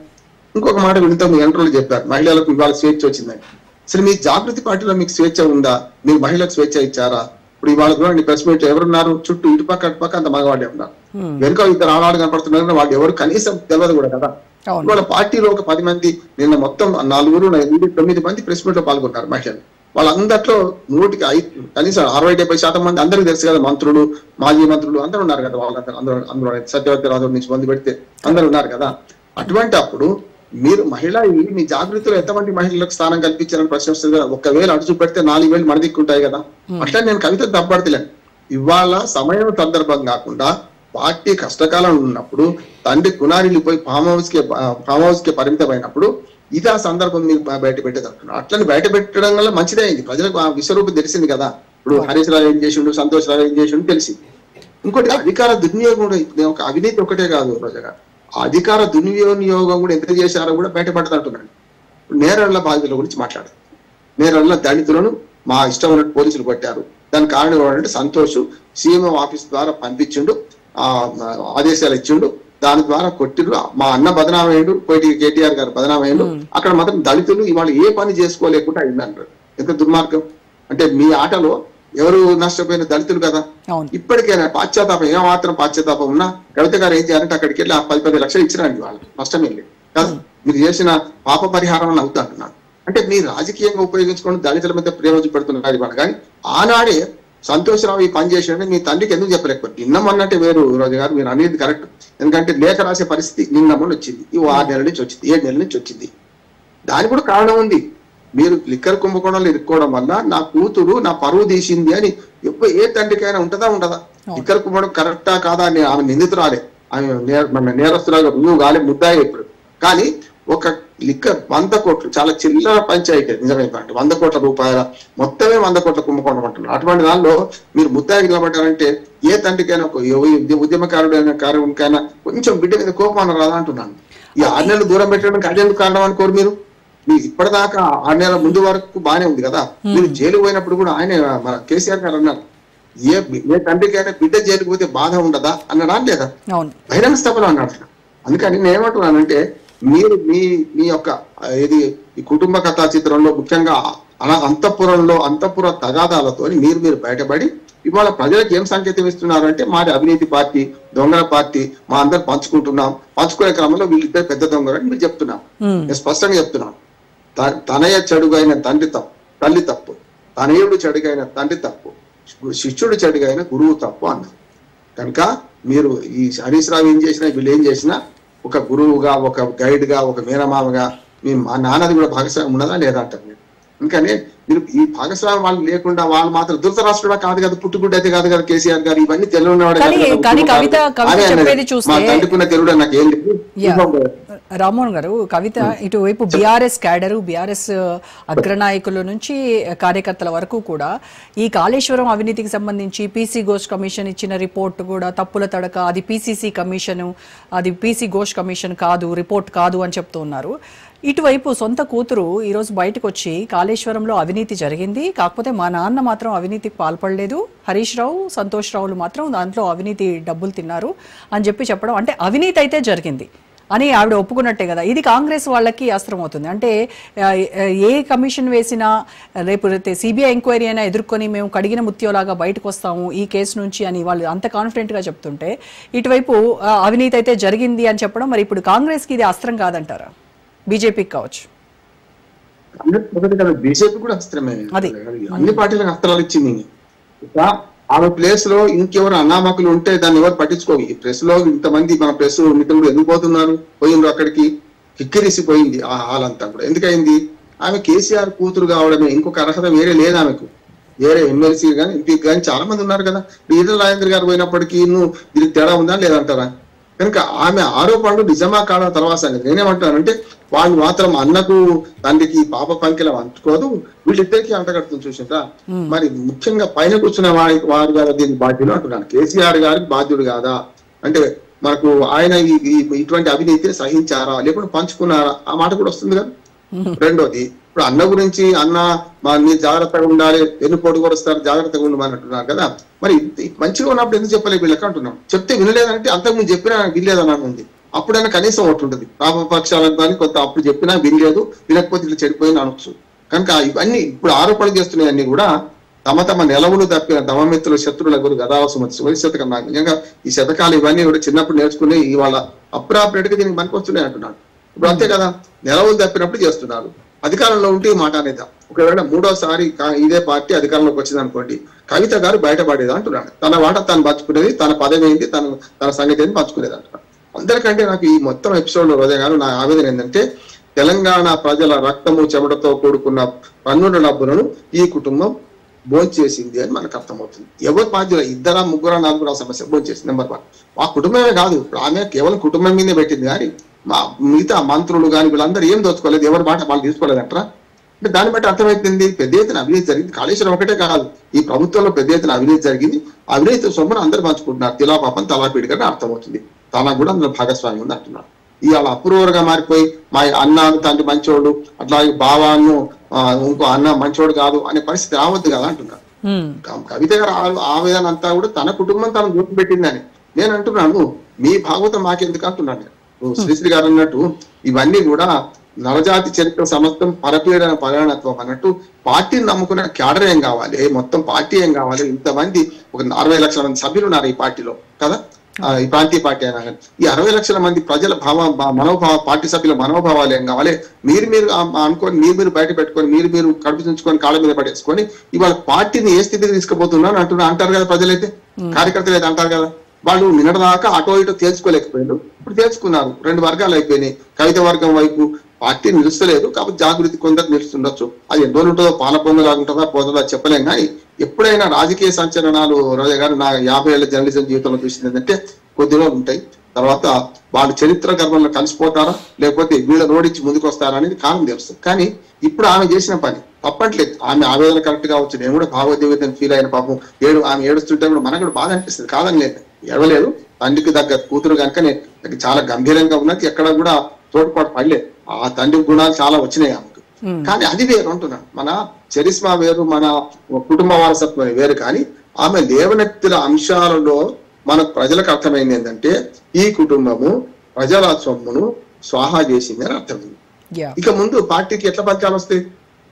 ఇంకొక మాట వింటూ మీ ఎంట్రోలు చెప్పారు, మహిళలకు ఇవాళ స్వేచ్ఛ వచ్చిందని. అసలు మీ జాగృతి పార్టీలో మీకు స్వేచ్ఛ ఉందా? మీరు మహిళలకు స్వేచ్ఛ ఇచ్చారా? ఇప్పుడు ఇవాళ కూడా ప్రెస్ మీట్ ఎవరున్నారు? చుట్టూ ఇటుపక్క అటుపక్క అంత మగవాళ్ళే ఉన్నారు. వెనుక 2 ఆడవాళ్ళు కనపడుతున్నారు, వాళ్ళు ఎవరు కనీసం తెలియదు కూడా కదా. ఇవాళ పార్టీలో ఒక 10 మంది, నిన్న మొత్తం 9 మంది ప్రెస్ మీట్ లో పాల్గొన్నారు మహిళలు. వాళ్ళందరిలో 100కి 5 కనీసం 60-70% మంది అందరికీ తెలుసు కదా. మంత్రులు, మాజీ మంత్రులు అందరూ ఉన్నారు కదా. అందరూ సత్యవతి రాథోడ్ నుంచి మంది పెడితే అందరూ ఉన్నారు కదా. అటువంటి అప్పుడు మీరు మహిళ మీ జాగృతిలో ఎంతమంది మహిళలకు స్థానం కల్పించారని ప్రశ్న వస్తుంది కదా. ఒకవేళ అడుచు పెడితే 4 వేలు మన దిక్కుంటాయి కదా. అట్లా నేను కవిత తప్పడతలేను. ఇవాళ సమయం సందర్భం కాకుండా పార్టీ కష్టకాలం ఉన్నప్పుడు తండ్రి కునారిల్లిపోయి ఫామ్ హౌస్ కి పరిమితమైనప్పుడు ఇది ఆ సందర్భం మీరు బయట పెట్టేదంటున్నారు. అట్లని బయట పెట్టడం వల్ల మంచిదే అయింది, ప్రజలకు ఆ విశ్వరూపం తెలిసింది కదా. ఇప్పుడు హరీష్ రావు ఏం చేసిండు, సంతోష్ రావు ఏం చేసిండు తెలిసింది. ఇంకోటి అధికార దుర్వినియోగం కూడా, ఒక అవినీతి ఒకటే కాదు రోజుగా, అధికార దుర్వినియోగం కూడా ఎంత చేశారో కూడా బయటపడదంటున్నాడు. నేరళ్ల బాధితుల గురించి మాట్లాడారు. నేరళ్ల దళితులను మా ఇష్టమైన పోలీసులు కొట్టారు. దానికి కారణం ఏంటంటే సంతోష్ సీఎం ఆఫీస్ ద్వారా పంపించిండు, ఆదేశాలు ఇచ్చిండు, దాని ద్వారా కొట్టిరు. మా అన్న బదనామయ్యుడు, కేటీఆర్ గారు బదనామయ్యుడు. అక్కడ మాత్రం దళితులు ఇవాళ ఏ పని చేసుకోలేకుండా అయిందంటారు. ఎంత దుర్మార్గం అంటే, మీ ఆటలో ఎవరు నష్టపోయిన దళితులు కదా. ఇప్పటికైనా పాశ్చాత్తాపం, ఏమాత్రం పాశ్చాత్తాపం ఉన్నా కవిత గారు ఏం చేయాలంటే అక్కడికి వెళ్ళి 10 లక్షలు ఇచ్చిరండి, వాళ్ళు నష్టం వెళ్ళి కాదు. మీరు చేసిన పాప పరిహారం అవుతా అంటున్నాను. అంటే మీరు రాజకీయంగా ఉపయోగించుకొని దళితుల మీద ప్రేమ చూపెడుతున్నారు ఇవాళ. కానీ ఆనాడే సంతోషరావు ఈ పని చేసిన మీ తండ్రికి ఎందుకు చెప్పలేకపోతే? నిన్నమన్నట్టే వేరు రోజు గారు, మీరు అనేది కరెక్ట్. ఎందుకంటే లేఖ రాసే పరిస్థితి నిన్న మొన్న వచ్చింది, ఈ 6 నెలల నుంచి వచ్చింది, 7 నెలల నుంచి వచ్చింది. దానికి కూడా కారణం ఉంది. మీరు లిక్కర్ కుంభకోణంలో ఇరుక్కోవడం వల్ల నా కూతురు నా పరువు తీసింది అని ఏ తండ్రికైనా ఉంటుందా ఉండదా? లిక్కర్ కుంభకోణం కరెక్టా కాదా అని ఆమె నిందితురాలే, ఆమె నేరస్తురాగా రుజువు కాలే, ముద్దాయి ఇప్పుడు. కానీ ఒక లిక్కర్ 100 కోట్లు చాలా చిల్లర పంచాయతీ నిజమే, 100 కోట్ల రూపాయల మొత్తమే 100 కోట్ల కుంభకోణం అంటున్నారు. అటువంటి దానిలో మీరు ముద్దాయి నిలబడ్డారంటే ఏ తండ్రికైనా ఉద్యమకారుడైన కార్యకైనా కొంచెం బిడ్డ మీద కోపం రాదా అంటున్నాను. ఈ 6 నెలలు దూరం పెట్టడానికి అదేందుకు కారణం అనుకోరు మీరు? మీరు ఇప్పటిదాకా 6 నెలల ముందు వరకు బానే ఉంది కదా. మీరు జైలు పోయినప్పుడు కూడా ఆయన మన కేసీఆర్ గారు అన్నారు, ఏ తండ్రికైనా బిడ్డ జైలుకు పోతే బాధ ఉండదా అన్నాడా లేదా? బహిరంగ సభలో అన్నాడు. అందుకని నేను ఏమంటున్నానంటే మీరు మీ యొక్క ఈ కుటుంబ కథా చిత్రంలో ముఖ్యంగా అంతఃపుర తగాదాలతో మీరు బయటపడి ఇవాళ ప్రజలకు ఏం సంకేతం ఇస్తున్నారు అంటే మాది అవినీతి పార్టీ, దొంగల పార్టీ, మా అందరు పంచుకునే క్రమంలో వీళ్ళిద్దరు పెద్ద దొంగలు అని మీరు చెప్తున్నారు. నేను స్పష్టంగా చెప్తున్నాను, తనయ చెడుగైన తల్లి తప్పు, తనయుడు చెడుగైన తండ్రి తప్పు, శిష్యుడు చెడుగైన గురువు తప్పు అన్నారు. కనుక మీరు ఈ హరీష్ రావు ఏం చేసినా వీళ్ళు ఏం చేసినా ఒక గురువుగా, ఒక గైడ్ గా, ఒక మేనమామగా మా నాన్నది కూడా భాగస్వామ్యం ఉన్నదా లేదా అంటారు మీరు. అందుకని మీరు ఈ భాగస్వామ్యం వాళ్ళు లేకుండా వాళ్ళు మాత్రం ధృతరాష్ట్రుడా కాదు కదా, పుట్టుగుడ్డ అయితే కాదు కదా కేసీఆర్ గారు, ఇవన్నీ తెలియనివాడే తండ్రికున్న తెలుగు నాకు ఏం లేదు. రామ్మోహన్ గారు, కవిత ఇటువైపు బీఆర్ఎస్ క్యాడరు, బీఆర్ఎస్ అగ్రనాయకుల నుంచి కార్యకర్తల వరకు కూడా ఈ కాళేశ్వరం అవినీతికి సంబంధించి పీసీ ఘోష్ కమిషన్ ఇచ్చిన రిపోర్ట్ కూడా తప్పుల తడక, అది పీసీసీ కమిషన్, అది పీసీ ఘోష్ కమిషన్ కాదు, రిపోర్ట్ కాదు అని చెప్తూ ఉన్నారు. ఇటువైపు సొంత కూతురు ఈరోజు బయటకు వచ్చి కాళేశ్వరంలో అవినీతి జరిగింది, కాకపోతే మా నాన్న మాత్రం అవినీతికి పాల్పడలేదు, హరీష్ రావు, సంతోష్ రావులు మాత్రం దాంట్లో అవినీతి డబ్బులు తిన్నారు అని చెప్పడం, అంటే అవినీతి అయితే జరిగింది అని ఆవిడ ఒప్పుకున్నట్టే కదా. ఇది కాంగ్రెస్ వాళ్ళకి అస్త్రం అవుతుంది. అంటే ఏ కమిషన్ వేసినా లేకపోతే సిబిఐ ఎంక్వైరీ అయినా ఎదుర్కొని మేము కడిగిన ముత్యంలాగా బయటకు వస్తాము ఈ కేసు నుంచి అని వాళ్ళు అంత కాన్ఫిడెంట్గా చెప్తుంటే, ఇటువైపు అవినీతి అయితే జరిగింది అని చెప్పడం, మరి ఇప్పుడు కాంగ్రెస్కి ఇది అస్త్రం కాదంటారా? బీజేపీకి కావచ్చు, బీజేపీ కూడా అస్త్రమే, అన్ని పార్టీలకు అస్త్రాలు ఇచ్చింది. ఆమె ప్లేస్ లో ఇంకెవరు అనామకులు ఉంటే దాన్ని ఎవరు పట్టించుకోవు. ఈ ప్రెస్ లో ఇంతమంది మన ప్రెస్ మిత్రులు ఎందుకు పోతున్నారు, పోయిండ్రు అక్కడికి, కిక్కిరిసిపోయింది ఆ హాల్ అంతా కూడా. ఎందుకైంది? ఆమె కేసీఆర్ కూతురు కావడమే, ఇంకొక అర్హత వేరే లేదు ఆమెకు. వేరే ఎమ్మెల్సీ కానీ ఎంపీకి కానీ చాలా మంది ఉన్నారు కదా. ఈటల రాజేంద్ర గారు పోయినప్పటికీ దీనికి తేడా ఉందా లేదంటారా? కనుక ఆమె ఆరోపణలు నిజమా కాదా తర్వాత సంగతి. నేనేమంటానంటే వాళ్ళు మాత్రం అన్నకు తండ్రికి పాప పంకిలం అంటుకోదు, వీళ్ళిద్దరికి అంటగడుతుంది చూసిందా. మరి ముఖ్యంగా పైన కూర్చున్న వారు గారు దీనికి బాధ్యులు అంటున్నాను. కేసీఆర్ గారికి బాధ్యుడు కాదా అంటే మనకు ఆయన ఇటువంటి అవినీతిని సహించారా లేకుంటే పంచుకున్నారా ఆ మాట కూడా వస్తుంది కదా. రెండోది, ఇప్పుడు అన్న గురించి అన్న మీరు జాగ్రత్తగా ఉండాలి, వెన్నుపోటు కూడా వస్తారు, జాగ్రత్తగా ఉండమని అంటున్నారు కదా. మరి మంచిగా ఉన్నప్పుడు ఎందుకు చెప్పలేదు వీళ్ళకి అంటున్నాం. చెప్తే వినలేదంటే అంతకుముందు చెప్పినా వినలేదని ఉంది. అప్పుడైనా కనీసం ఒకటి ఉంటుంది, పాపపక్షాలంతా కొంత అప్పుడు చెప్పినా వినలేదు, వినకపోతే ఇట్లా చెడిపోయింది అనొచ్చు. కనుక ఇవన్నీ ఇప్పుడు ఆరోపణలు చేస్తున్నాయన్నీ కూడా తమ నెలవులు తప్పిన దమమిత్రుల శత్రుల గురు గదావసమతి శతకం. నాకు నిజంగా ఈ శతకాలు ఇవన్నీ కూడా చిన్నప్పుడు నేర్చుకుని ఇవాళ అప్రాపరేట్ గా దీనికి మనకు వస్తున్నాయి అంటున్నాను. ఇప్పుడు అంతే కదా, నెలవులు తప్పినప్పుడు చేస్తున్నారు. అధికారంలో ఉంటే ఈ మాట అనేది ఒకవేళ మూడోసారి ఇదే పార్టీ అధికారంలోకి వచ్చింది అనుకోండి, కవిత గారు బయటపడేది అంటున్నాడు. తన వాట తను పంచుకునేది, తన పదవి ఏంటి, తన సంగతి ఏంటి పంచుకునేది అంటున్నాడు. అందరికంటే నాకు ఈ మొత్తం ఎపిసోడ్ లో రోజా గారు నా ఆవేదన ఏంటంటే, తెలంగాణ ప్రజల రక్తము చెమటతో కూడుకున్న పన్నుల డబ్బులను ఈ కుటుంబం భోంచేసింది అని మనకు అర్థమవుతుంది. ఎవరు బాధ్యులు? 2, 3, 4 సమస్య భోంచేసింది. నెంబర్ 1 ఆ కుటుంబమే కాదు, ఇప్పుడు ఆమె కేవలం కుటుంబం మీదే పెట్టింది కానీ మిగతా మంత్రులు కానీ వీళ్ళందరూ ఏం దోచుకోలేదు, ఎవరి మాట వాళ్ళు తీసుకోలేదంటారా? అంటే దాన్ని బట్టి అర్థమవుతుంది పెద్ద ఎత్తున అవినీతి జరిగింది. కాళేశ్వరం ఒకటే కాదు, ఈ ప్రభుత్వంలో పెద్ద ఎత్తున అవినీతి జరిగింది. అవినీతి సొమ్మును అందరూ పంచుకుంటున్నారు, తిలా పాపం తలాపీడిగా అర్థమవుతుంది. తనకు కూడా అందులో భాగస్వామ్యం ఉంది అంటున్నారు. ఇవాళ అప్రూవర్గా మారిపోయి మా అన్న తండ్రి మంచోడు, అట్లాగే బావాను ఇంకో అన్న మంచోడు కాదు అనే పరిస్థితి రావద్దు కదా అంటున్నారు. కవిత గారు ఆవేదన అంతా కూడా తన కుటుంబం తను గుర్తు పెట్టిందని నేను అంటున్నాను. మీ భాగవతం మాకెందుకు అంటున్నాను. శ్రీశ్రీ గారు అన్నట్టు ఇవన్నీ కూడా నరజాతి చరిత్ర సమస్తం పరపీడన పరిణత్వం అన్నట్టు పార్టీని నమ్ముకున్న క్యాడర్ ఏం కావాలి, మొత్తం పార్టీ ఏం కావాలి. ఇంతమంది ఒక 60 లక్షల మంది సభ్యులు ఉన్నారు ఈ పార్టీలో కదా, ఈ ప్రాంతీయ పార్టీ అయినా కానీ. ఈ 60 లక్షల మంది ప్రజల మనోభావ పార్టీ సభ్యుల మనోభావాలు ఏం కావాలి. మీరు అనుకొని మీరు బయట పెట్టుకొని మీరు కడుపు చుంచుకొని కాళ్ళ మీద పడేసుకొని ఇవాళ పార్టీని ఏ స్థితికి తీసుకుపోతున్నాను అంటారు కదా ప్రజలైతే, కార్యకర్తలు అయితే అంటారు కదా. వాళ్ళు నిన్నటిదాకా అటో ఇటో తేల్చుకోలేకపోయారు. ఇప్పుడు తేల్చుకున్నారు. 2 వర్గాలు అయిపోయినాయి. కవిత వర్గం వైపు పార్టీ నిలుస్తలేదు, కాబట్టి జాగృతి కొందరు నిలుస్తుండొచ్చు. అది ఎన్ని రోజులు ఉంటుందో, పాల పొంగలాగా ఉంటుందా పోతుందా చెప్పలేం. కానీ ఎప్పుడైనా రాజకీయ సంచలనాలు రోజా గారు నా 50 ఏళ్ల జర్నలిజం జీవితంలో చూసింది ఏంటంటే కొద్ది రోజులు ఉంటాయి, తర్వాత వాళ్ళు చరిత్ర గర్భంలో కలిసిపోతారా లేకపోతే వీళ్ళ రోడిచ్చి ముందుకు వస్తారా అనేది కాలం తెలుస్తుంది. కానీ ఇప్పుడు ఆమె చేసిన పని తప్పట్లేదు. ఆమె ఆవేదన కరెక్ట్ కావచ్చు, నేను కూడా భావోద్వేగం ఫీల్ అయిన పాపం ఆమె ఏడుస్తుంటే కూడా మనకు కూడా బాధ అనిపిస్తుంది, కాదని లేదు, ఏడవలేదు. తండ్రికి దగ్గర కూతురు కనుక నేను చాలా గంభీరంగా ఉన్నది, ఎక్కడ కూడా తోడ్పాటు పడలేదు. ఆ తండ్రి గుణాలు చాలా వచ్చినాయి ఆమెకు. కానీ అది వేరు అంటున్నాను, మన చరిస్మా వేరు, మన కుటుంబ వారసత్వం వేరు. కానీ ఆమె లేవనెత్తిన అంశాలలో మన ప్రజలకు అర్థమైంది ఏంటంటే ఈ కుటుంబము ప్రజల సొమ్మును స్వాహా చేసింది అని అర్థమైంది. ఇక ముందు పార్టీకి ఎట్లా ఫలితాలు వస్తాయి?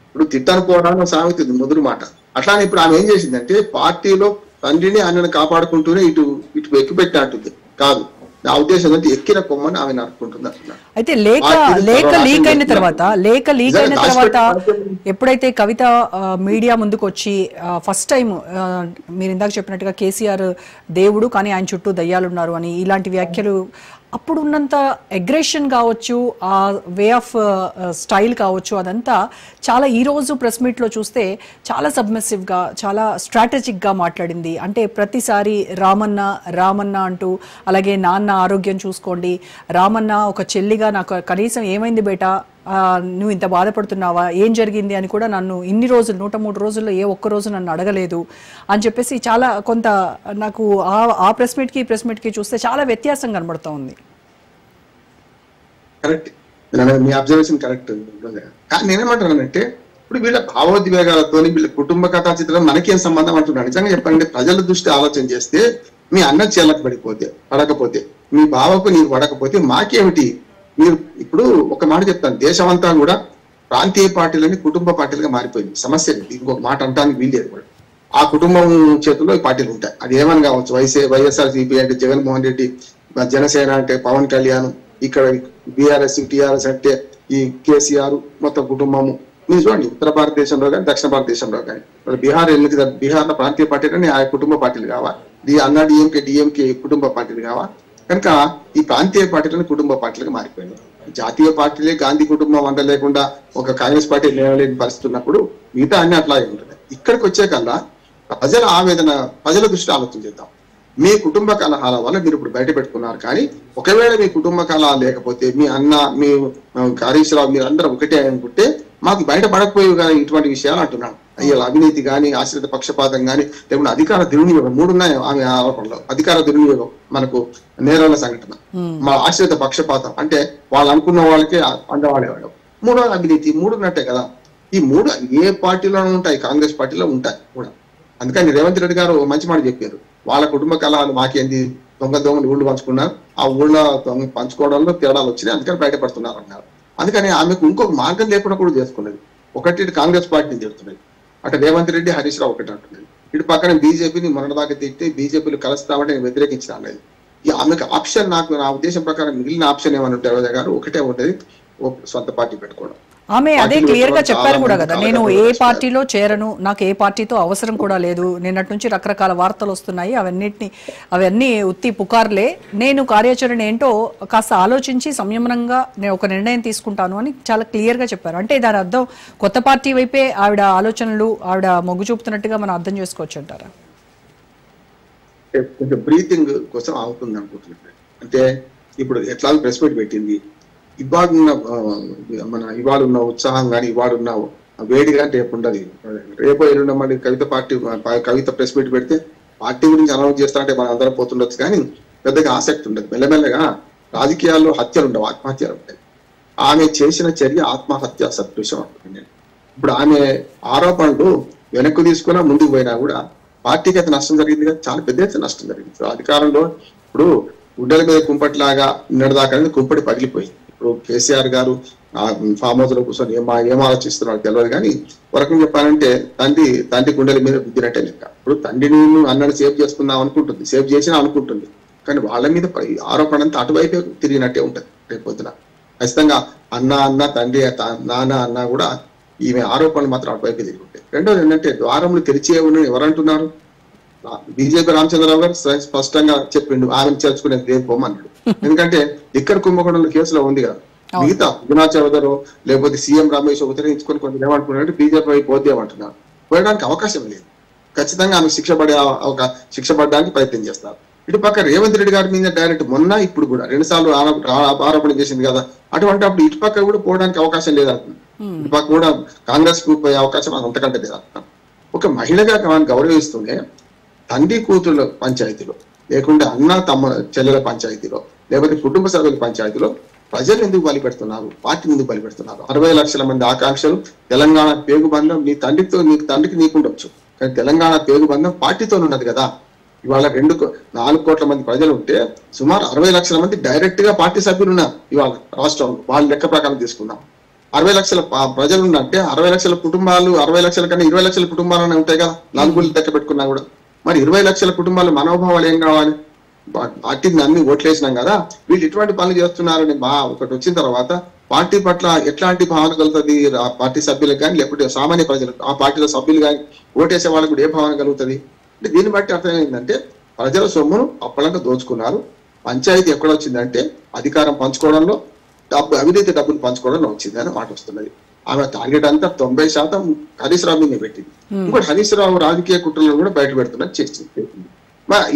ఇప్పుడు తిట్టనుకోవడానికి సామెత ముదురు మాట. అట్లానే ఇప్పుడు ఆమె ఏం చేసిందంటే పార్టీలో తండ్రిని ఆయనను కాపాడుకుంటూనే ఇటు ఎక్కిపెట్టినట్టుంది కాదు. నా ఉద్దేశం అంటే ఎక్కిన కొమ్మని ఆమె నడుపుకుంటుంది అంటున్నాను. అయితే లేఖ లీక్ అయిన తర్వాత ఎప్పుడైతే కవిత మీడియా ముందుకు వచ్చి ఫస్ట్ టైం మీరు ఇందాక చెప్పినట్టుగా కేసీఆర్ దేవుడు కానీ ఆయన చుట్టూ దయ్యాలున్నారు అని ఇలాంటి వ్యాఖ్యలు, అప్పుడు ఉన్నంత అగ్రెషన్ కావచ్చు, ఆ వే ఆఫ్ స్టైల్ కావచ్చు, అదంతా చాలా ఈ రోజు ప్రెస్ మీట్లో చూస్తే చాలా సబ్మిసివ్గా చాలా స్ట్రాటజిక్గా మాట్లాడింది. అంటే ప్రతిసారి రామన్న అంటూ, అలాగే నాన్న ఆరోగ్యం చూసుకోండి, రామన్న ఒక చెల్లిగా నాకు కనీసం ఏమైంది బేటా, నువ్వు ఇంత బాధపడుతున్నావా, ఏం జరిగింది అని కూడా నన్ను ఇన్ని రోజులు 103 రోజుల్లో ఏ ఒక్క రోజు నన్ను అడగలేదు అని చెప్పేసి చాలా కొంత నాకు ఆ ప్రెస్ మీట్కి ఈ ప్రెస్ మీట్కి చూస్తే చాలా వ్యత్యాసం కనబడుతూ ఉంది. కరెక్ట్, మీ అబ్జర్వేషన్ కరెక్ట్. నేనేమంటున్నానంటే ఇప్పుడు వీళ్ళ భావోద్వేగాలతో వీళ్ళ కుటుంబ కథా చిత్రం మనకేం సంబంధం అంటున్నాను. నిజంగా చెప్పండి, ప్రజల దృష్టి ఆలోచన చేస్తే మీ అన్న చీలకు పడకపోతే మీ బావకు నీకు పడకపోతే మాకేమిటి? మీరు ఇప్పుడు ఒక మాట చెప్తాను, దేశం అంతా కూడా ప్రాంతీయ పార్టీలని కుటుంబ పార్టీలుగా మారిపోయింది. సమస్య ఇంకొక మాట అంటానికి వీల్లేదు కూడా. ఆ కుటుంబం చేతుల్లో ఈ పార్టీలు ఉంటాయి, అది ఏమని కావచ్చు. వైఎస్ఆర్సీపీ అంటే జగన్మోహన్ రెడ్డి, జనసేన అంటే పవన్ కళ్యాణ్, ఇక్కడ బీఆర్ఎస్ టీఆర్ఎస్ అంటే ఈ కేసీఆర్, మొత్తం కుటుంబము. మీరు చూడండి ఉత్తర భారతదేశంలో కానీ దక్షిణ భారతదేశంలో కానీ బీహార్ బీహార్లో ప్రాంతీయ పార్టీలని ఆ కుటుంబ పార్టీలు కావా, అన్నా డిఎంకే కుటుంబ పార్టీలు కావా. కనుక ఈ ప్రాంతీయ పార్టీలను కుటుంబ పార్టీలకు మారిపోయింది. జాతీయ పార్టీలే గాంధీ కుటుంబం అంత లేకుండా ఒక కాంగ్రెస్ పార్టీ లేవలేని పరిస్థితి ఉన్నప్పుడు మిగతా అన్ని అట్లాగే ఉంటుంది. ఇక్కడికి వచ్చే కల్లా ప్రజల ఆవేదన, ప్రజల దృష్టి ఆలోచన చేద్దాం. మీ కుటుంబ కలహాల వల్ల మీరు ఇప్పుడు బయట పెట్టుకున్నారు, కానీ ఒకవేళ మీ కుటుంబ కలహాలు లేకపోతే మీ అన్న, మీ హరీష్ రావు, మీరు అందరూ ఒకటే అనుకుంటే మాకు బయట పడకపోయేవి కానీ ఇటువంటి విషయాలు అంటున్నాను. అయ్యో అవినీతి కానీ, ఆశ్రిత పక్షపాతం కానీ, లేకుండా అధికార దుర్వినియోగం, 3 ఉన్నాయి ఆమె ఆరోపణలో. అధికార దుర్వినియోగం మనకు నేరాల సంఘటన, మా ఆశ్రిత పక్షపాతం అంటే వాళ్ళు అనుకున్న వాళ్ళకే అండవాడేవాడు, 3 అవినీతి, 3 ఉన్నట్టే కదా. ఈ 3 ఏ పార్టీలోనూ ఉంటాయి, కాంగ్రెస్ పార్టీలో ఉంటాయి కూడా. అందుకని రేవంత్ రెడ్డి గారు మంచి మాట చెప్పారు, వాళ్ళ కుటుంబ కలహాలు మాకేంది, దొంగలు ఊళ్ళు పంచుకున్నారు, ఆ ఊళ్ళ పంచుకోవడంలో తేడాలు వచ్చినాయి, అందుకని బయటపడుతున్నారు అన్నారు. అందుకని ఆమెకు ఇంకొక మార్గం లేకుండా కూడా చేసుకున్నది. ఒకటి కాంగ్రెస్ పార్టీని చెప్తున్నది, అటు రేవంత్ రెడ్డి, హరీష్ రావు ఒకటి అంటున్నది. ఇటు పక్కన బీజేపీని మొన్నటిదాకా తిట్టి బీజేపీలు కలుస్తామంటే నేను వ్యతిరేకించిన అనేది. ఆమెకు ఆప్షన్, నాకు నా ఉద్దేశం ప్రకారం మిగిలిన ఆప్షన్ ఏమని ఉంటే రోజా గారు ఒకటే ఉంటుంది, సొంత పార్టీ పెట్టుకోవడం. ఆమె అదే క్లియర్ గా చెప్పారు కూడా కదా, నేను ఏ పార్టీలో చేరను, నాకు ఏ పార్టీతో అవసరం కూడా లేదు, నిన్నటి నుంచి రకరకాల వార్తలు వస్తున్నాయి, అవన్నీ ఉత్తి పుకార్లే, నేను కార్యాచరణ ఏంటో కాస్త ఆలోచించి సంయమనంగా నేను ఒక నిర్ణయం తీసుకుంటాను అని చాలా క్లియర్ గా చెప్పారు. అంటే దాని అర్థం కొత్త పార్టీ వైపే ఆవిడ ఆలోచనలు, ఆవిడ మొగ్గు చూపుతున్నట్టుగా మనం అర్థం చేసుకోవచ్చు అంటారా? కొంచెం బ్రీతింగ్ కోసం అవుతుంది అనుకుంటున్నాను. అంటే ఇప్పుడు ఎట్లా ప్రెస్ మీట్ పెట్టింది, ఇవాళ ఉన్న ఉత్సాహం కానీ, ఇవాళ ఉన్న వేడి కానీ రేపు ఉండదు. రేపు ఎల్లుండ మళ్ళీ కవిత ప్రెస్ మీట్ పెడితే పార్టీ గురించి అనౌన్స్ చేస్తారంటే మనం అందరం పోతుండొచ్చు, కానీ పెద్దగా ఆసక్తి ఉండదు. మెల్లమెల్లగా రాజకీయాల్లో హత్యలు ఉండవు, ఆత్మహత్యలు ఉంటాయి. ఆమె చేసిన చర్య ఆత్మహత్య సదృశ్యం అంటుంది. ఇప్పుడు ఆమె ఆరోపణలు వెనక్కు తీసుకున్నా ముందుకు పోయినా కూడా పార్టీకి అయితే నష్టం జరిగింది కదా, చాలా పెద్ద ఎత్తున నష్టం జరిగింది. అధికారంలో ఇప్పుడు గుడ్డల మీద కుంపటిలాగా నిన్నటిదాకా కుంపటి పగిలిపోయింది. ఇప్పుడు కేసీఆర్ గారు ఫామ్ హౌస్ లో కూర్చొని ఏం ఆలోచిస్తున్నారో తెలియదు, కానీ వరకు చెప్పాలంటే తండ్రి గుండెల మీద గుద్దినట్టే లెక్క. ఇప్పుడు తండ్రిని అన్నని సేవ్ చేసుకుందాం అనుకుంటుంది, సేవ్ చేసినా అనుకుంటుంది, కానీ వాళ్ళ మీద ఆరోపణ అంతా అటువైపే తిరిగినట్టే ఉంటుంది. రేపు పొద్దున ఖచ్చితంగా అన్న తండ్రి నాన్న అన్న కూడా ఈమె ఆరోపణలు మాత్రం అటువైపే తిరిగి ఉంటాయి. రెండోది ఏంటంటే ద్వారములు తెరిచేవును ఎవరంటున్నారు? బీజేపీ రామచంద్రరావు గారు స్పష్టంగా చెప్పిండు ఆమెను చేర్చుకునేది రేపు పోమన్నాడు. ఎందుకంటే ఇక్కడ కుంభకోణంలో కేసులో ఉంది కదా, మిగతా గుణా చౌదరు లేకపోతే సీఎం రమేష్ ఉత్తరించుకొని కొంచెం ఏమంటున్నారంటే బీజేపీ పోతే ఏమంటున్నారు, పోయడానికి అవకాశం లేదు. ఖచ్చితంగా ఆమె శిక్ష పడడానికి ప్రయత్నం చేస్తారు. ఇటు పక్క రేవంత్ రెడ్డి గారి మీద డైరెక్ట్ మొన్న ఇప్పుడు కూడా 2 సార్లు ఆరోపణ చేసింది కదా, అటువంటి అప్పుడు ఇటు పక్క కూడా పోవడానికి అవకాశం లేదంటున్నాను. ఇటు పక్క కూడా కాంగ్రెస్ కు పోయే అవకాశం అంతకంటే లేదంటున్నాను. ఒక మహిళగా గౌరవిస్తూనే తండ్రి కూతుళ్ళ పంచాయతీలో లేకుంటే అన్న తమ్మ చెల్లెల పంచాయతీలో లేకపోతే కుటుంబ సభ్యుల పంచాయతీలో ప్రజలు ఎందుకు బలిపెడుతున్నారు, పార్టీని ఎందుకు బలిపెడుతున్నారు? 60 లక్షల మంది ఆకాంక్షలు, తెలంగాణ పేగుబంధం నీ తండ్రికి నీకుండొచ్చు, కానీ తెలంగాణ పేగుబంధం పార్టీతో ఉన్నది కదా. ఇవాళ 4 కోట్ల మంది ప్రజలు ఉంటే సుమారు 60 లక్షల మంది డైరెక్ట్ గా పార్టీ సభ్యులు ఉన్నారు ఇవాళ రాష్ట్రంలో. వాళ్ళ లెక్క ప్రకారం తీసుకున్నాం 60 లక్షల ప్రజలు ఉన్నట్టే 60 లక్షల కుటుంబాలు, 60 లక్షల కన్నా 20 లక్షల కుటుంబాలనే ఉంటాయి కదా నలుగురు లెక్క పెట్టుకున్నా కూడా. మరి 20 లక్షల కుటుంబాల మనోభావాలు ఏం కావాలి? పార్టీని అన్ని ఓట్లేసినాం కదా, వీళ్ళు ఇటువంటి పనులు చేస్తున్నారని ఒకటి వచ్చిన తర్వాత పార్టీ పట్ల ఎట్లాంటి భావన కలుగుతుంది పార్టీ సభ్యులకు కానీ లేకపోతే సామాన్య ప్రజలకు, ఆ పార్టీలో సభ్యులు కానీ ఓటేసే వాళ్ళకు కూడా ఏ భావన కలుగుతుంది అంటే దీన్ని బట్టి అర్థం ఏంటంటే ప్రజల సొమ్మును అప్పలంగా దోచుకున్నారు. పంచాయతీ ఎక్కడ వచ్చిందంటే అధికారం పంచుకోవడంలో, అవినీతి డబ్బులు పంచుకోవడంలో వచ్చింది అని మాట వస్తున్నది. ఆమె టార్గెట్ అంతా 90% హరీష్ రావు మీద పెట్టింది. ఇంకోటి హరీష్ రావు రాజకీయ కుట్రలను కూడా బయట పెడుతున్నది చర్చింది.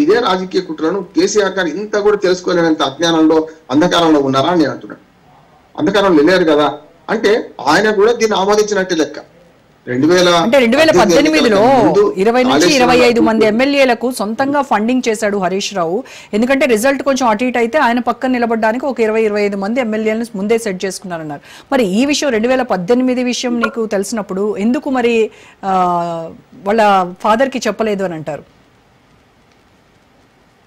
ఇదే రాజకీయ కుట్రలను కేసీఆర్ గారు ఇంత కూడా తెలుసుకోలేనంత అజ్ఞానంలో అంధకారంలో ఉన్నారా అని నేను అంటున్నాను. అంధకారంలో లేరు కదా అంటే ఆయన కూడా దీన్ని ఆమోదించినట్టే లెక్క. 2018లో 20 నుంచి 25 మంది ఎమ్మెల్యేలకు సొంతంగా ఫండింగ్ చేశాడు హరీష్ రావు. ఎందుకంటే రిజల్ట్ కొంచెం అటు ఇటు అయితే ఆయన పక్కన నిలబడడానికి ఒక 20-25 మంది ఎమ్మెల్యేలను ముందే సెట్ చేసుకున్నారన్నారు. మరి ఈ విషయం 2018 విషయం నీకు తెలిసినప్పుడు ఎందుకు మరి వాళ్ళ ఫాదర్ కి చెప్పలేదు అని అంటారు?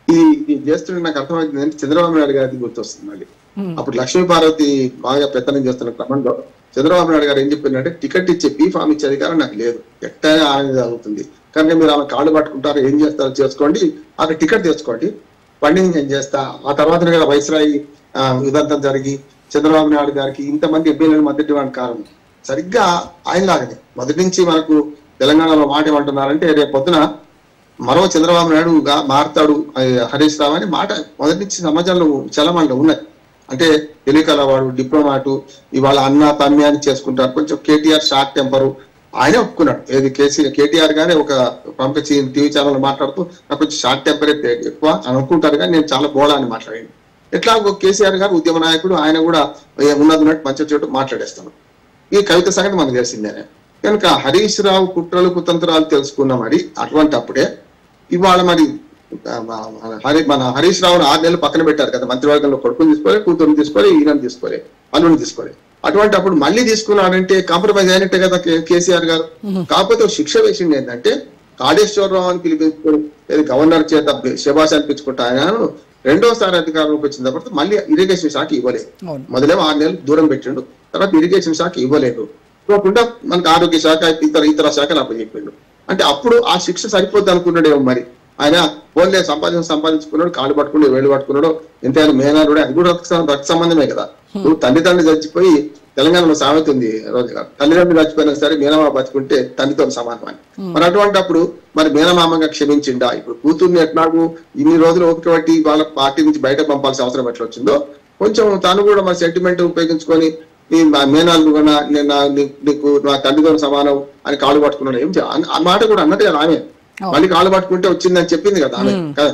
ఈ చేస్తుంటే నాకు అర్థమైంది అంటే చంద్రబాబు నాయుడు గారికి గుర్తొస్తుంది మళ్ళీ. అప్పుడు లక్ష్మీపార్వతి బాగా పెత్తనం చేస్తున్న క్రమంలో చంద్రబాబు నాయుడు గారు ఏం చెప్పినట్టే టికెట్ ఇచ్చే ఫామ్ ఇచ్చే అధికారం నాకు లేదు, ఎట్టైనా ఆయన అవుతుంది కనుక మీరు ఆమె కాళ్ళు పట్టుకుంటారు, ఏం చేస్తారో చేసుకోండి, అక్కడ టికెట్ తెచ్చుకోండి, ఫండింగ్ నేను చేస్తా. ఆ తర్వాత కదా వైస్రాయి ఉదంతం జరిగి చంద్రబాబు నాయుడు గారికి ఇంతమంది ఎమ్మెల్యేలు మద్దతు ఇవ్వడానికి కారణం సరిగ్గా ఆయనలాగనే. మొదటి నుంచి మనకు తెలంగాణలో మాట ఏమంటున్నారంటే రేపు పొద్దున మరో చంద్రబాబు నాయుడుగా మారుతాడు హరీష్ రావు అని మాట మొదటి నుంచి సమాజంలో చలమణలో ఉన్నది. అంటే తెలియకల వాడు డిప్లొమాటు, ఇవాళ అన్న తమ్మి అని చేసుకుంటారు. కొంచెం కేటీఆర్ షార్ట్ టెంపరు ఆయనే ఒప్పుకున్నాడు. ఏది కేటీఆర్ గానే ఒక పంపించి టీవీ ఛానల్ మాట్లాడుతూ నాకు కొంచెం షార్ట్ టెంపర్ అయితే ఎక్కువ అని అనుకుంటారు కానీ నేను చాలా బోళా అని మాట్లాడాను. ఎట్లా కేసీఆర్ గారు ఉద్యమ నాయకుడు, ఆయన కూడా ఉన్నట్టు మంచి చోటు మాట్లాడేస్తాను. ఈ కవిత సంగతి మనకు తెలిసిందేనే. కనుక హరీష్ రావు కుట్రలు కుతంత్రాలు తెలుసుకున్నా మరి అటువంటి అప్పుడే ఇవాళ మరి మన హరీష్ రావును 6 నెలలు పక్కన పెట్టారు కదా, మంత్రివర్గంలో కొడుకుని తీసుకోవాలి, కూతురుని తీసుకోవాలి, ఈయనని తీసుకోవాలి, అల్లుని తీసుకోవాలి. అటువంటి అప్పుడు మళ్ళీ తీసుకున్నాడంటే కాంప్రమైజ్ అయినట్టే కదా కేసీఆర్ గారు. కాకపోతే శిక్ష వేసింది ఏంటంటే కాళేశ్వరరావు అని పిలిపించుకొని గవర్నర్ చేత శబాష్ అనిపించుకుంటా ఆయనను రెండోసారి అధికారంలోకి వచ్చిన తర్వాత మళ్ళీ ఇరిగేషన్ శాఖ ఇవ్వలేదు. మొదలేమో 6 నెలలు దూరం పెట్టిండు, తర్వాత ఇరిగేషన్ శాఖ ఇవ్వలేదు. ఇవ్వకుండా మనకు ఆరోగ్య శాఖ ఇతర శాఖలు అప్పచెప్పిండు. అంటే అప్పుడు ఆ శిక్ష సరిపోద్ది అనుకున్నాడేమో మరి. ఆయన ఫోన్లే సంపాదించుకున్నాడు, కాళ్ళు పట్టుకున్నాడు, వేళ్ళు పట్టుకున్నాడు, ఎంతైనా మేనాడు, అది కూడా రక్త సంబంధమే కదా. నువ్వు తల్లిదండ్రులు చచ్చిపోయి తెలంగాణలో సామెత ఉంది రోజు గారు, తల్లిదండ్రులు చచ్చిపోయినా సరే మేనమామ బతుకుంటే తండ్రితో సమానం అని. మరి అటువంటి అప్పుడు మరి మేనమామగా క్షమించిండా? ఇప్పుడు కూతుర్ని ఎట్లాగూ ఇన్ని రోజులు ఓపిక పట్టి వాళ్ళ పార్టీ నుంచి బయట పంపాల్సిన అవసరం ఎట్లా వచ్చిందో కొంచెం తాను కూడా మరి సెంటిమెంట్ ఉపయోగించుకొని నీ మేనాలు కూడా నీకు నా తల్లితో సమానం అని కాళ్ళు పట్టుకున్నాడు. ఏం ఆ మాట కూడా అన్నట్టు కదా ఆమె, మళ్ళీ కాళ్ళు పట్టుకుంటే వచ్చిందని చెప్పింది కదా ఆమె కదా.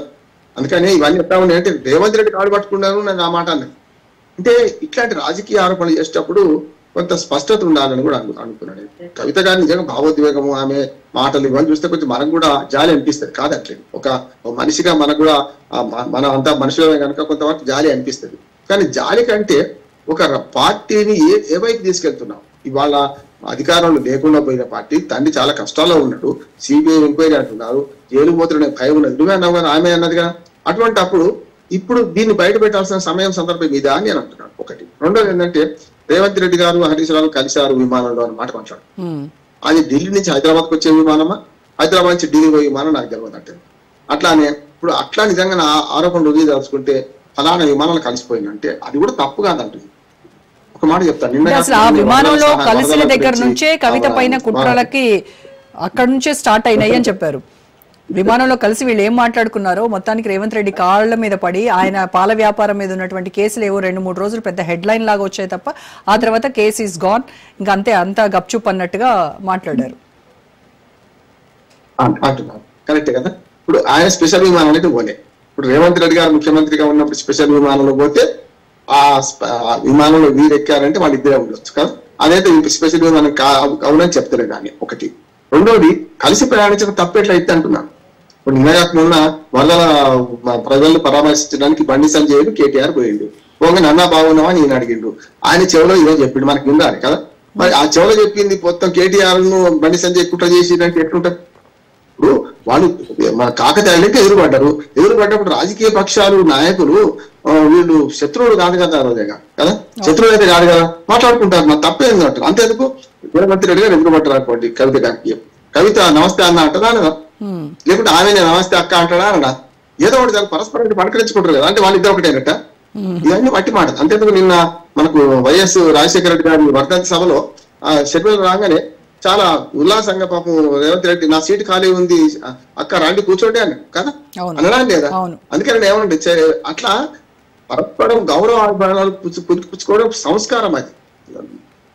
అందుకని ఇవన్నీ ఎట్లా ఉన్నాయి అంటే రేవంత్ రెడ్డి కాళ్ళు పట్టుకున్నాను నాకు ఆ మాట అన్నది. అంటే ఇట్లాంటి రాజకీయ ఆరోపణలు చేసేటప్పుడు కొంత స్పష్టత ఉండాలని కూడా అనుకున్నాడు. కవిత గారి నిజంగా భావోద్వేగము, ఆమె మాటలు ఇవన్నీ చూస్తే కొంచెం మనకు కూడా జాలి అనిపిస్తుంది. కాదట్లేదు, ఒక మనిషిగా మనకు కూడా మనం అంతా మనుషులమే కనుక కొంతవరకు జాలి అనిపిస్తుంది. కానీ జాలి కంటే ఒక పార్టీని ఏ వైపు తీసుకెళ్తున్నాం? ఇవాళ అధికారంలో లేకుండా పోయిన పార్టీ, తండ్రి చాలా కష్టాల్లో ఉన్నాడు, సిబిఐ ఎంక్వైరీ అంటున్నారు, జైలు పోతున్న భయం ఉన్నది, నువ్వే అన్నావు కదా, ఆమె అన్నదిగా. అటువంటి అప్పుడు ఇప్పుడు దీన్ని బయట పెట్టాల్సిన సమయం సందర్భం ఇదా అని నేను అంటున్నాను. ఒకటి. రెండోది ఏంటంటే రేవంత్ రెడ్డి గారు హరీష్ రావు కలిశారు విమానంలో అన్నమాట మాట్లాడు. అది ఢిల్లీ నుంచి హైదరాబాద్కి వచ్చే విమానమా, హైదరాబాద్ నుంచి ఢిల్లీ పోయే విమానం నాకు తెలియదు అంటే. అట్లానే ఇప్పుడు అట్లా నిజంగా నా ఆరోపణ రుజువు తెలుసుకుంటే ఫలానా విమానాలు కలిసిపోయిందంటే అది కూడా తప్పు కాదంటుంది. ఒక మాట చెప్తాను, అసలు ఆ విమానంలో కలిసిన దగ్గర నుంచే కవిత పైన కుట్రలకి అక్కడ నుంచే స్టార్ట్ అయినాయి అని చెప్పారు. విమానంలో కలిసి వీళ్ళు ఏం మాట్లాడుకున్నారో మొత్తానికి రేవంత్ రెడ్డి కాళ్ల మీద పడి ఆయన పాల వ్యాపారం మీద ఉన్నటువంటి కేసులు ఏవో 2-3 రోజులు పెద్ద హెడ్ లైన్ లాగా వచ్చాయి తప్ప ఆ తర్వాత కేసు ఈస్ గాన్, ఇంకా అంతే, అంతా గప్చుప్ అన్నట్టుగా మాట్లాడారు. కరెక్టే కదా. ఇప్పుడు ఆయన స్పెషల్ విమానానికి పోలే. ఇప్పుడు రేవంత్ రెడ్డి గారు ముఖ్యమంత్రిగా ఉన్నప్పుడు స్పెషల్ విమానంలో పోతే ఆ విమానంలో వీరు ఎక్కారంటే వాళ్ళు ఇద్దరే ఉండొచ్చు కదా. అదైతే స్పెషల్ విమానం అవునని చెప్తారు. కానీ ఒకటి. రెండోది, కలిసి ప్రయాణించడం తప్పెట్లయితే అంటున్నాను. ఇప్పుడు నిన్నగాకుండా వరదల ప్రజలను పరామర్శించడానికి బండి సంజయ్ కేటీఆర్ పోయిండు. పోగా నన్నా బాగున్నావా నేను అడిగిండు. ఆయన చెవులో ఇదే చెప్పిండు, మనకి ఉండాలి కదా. మరి ఆ చెవులో చెప్పింది మొత్తం కేటీఆర్ ను బండి సంజయ్ కుట్ర చేసిందంటే ఎట్లుంటారు? ఇప్పుడు వాళ్ళు మన కాకతాళికి ఎదురుపడ్డప్పుడు రాజకీయ పక్షాలు నాయకులు వీళ్ళు శత్రువులు కాదు కదా ఆ రోజేగా కదా, శత్రువులు అయితే కాదు కదా, మాట్లాడుకుంటారు. మరి తప్పేంది అంటారు. అంతేందుకు రేవంత్ రెడ్డి గారు ఎదురుపడ్డారు అనుకోండి కవిత గారికి. కవిత నమస్తే అన్న అంటదా అనదా, లేకుంటే ఆమె నమస్తే అక్క అంటాడా అనడా, ఏదో ఒకటి దాన్ని పరస్పరం పలకరించుకుంటారు కదా. అంటే వాళ్ళు ఇద్దరు ఒకటేనట. ఇవన్నీ మట్టి మాట. అంతేందుకు నిన్న మనకు వైఎస్ రాజశేఖర రెడ్డి గారి వర్ధంతి సభలో షెడ్యూల్ రాగానే చాలా ఉల్లాసంగా పాపం రేవంత్ రెడ్డి నా సీటు ఖాళీ ఉంది అక్క రాండి కూర్చోండి అని కదా అనడా లేదా. అందుకని నేను ఏమనండి, అట్లా పరస్పరం గౌరవాభిమానాలు పుచ్చుకోవడం సంస్కారం అది.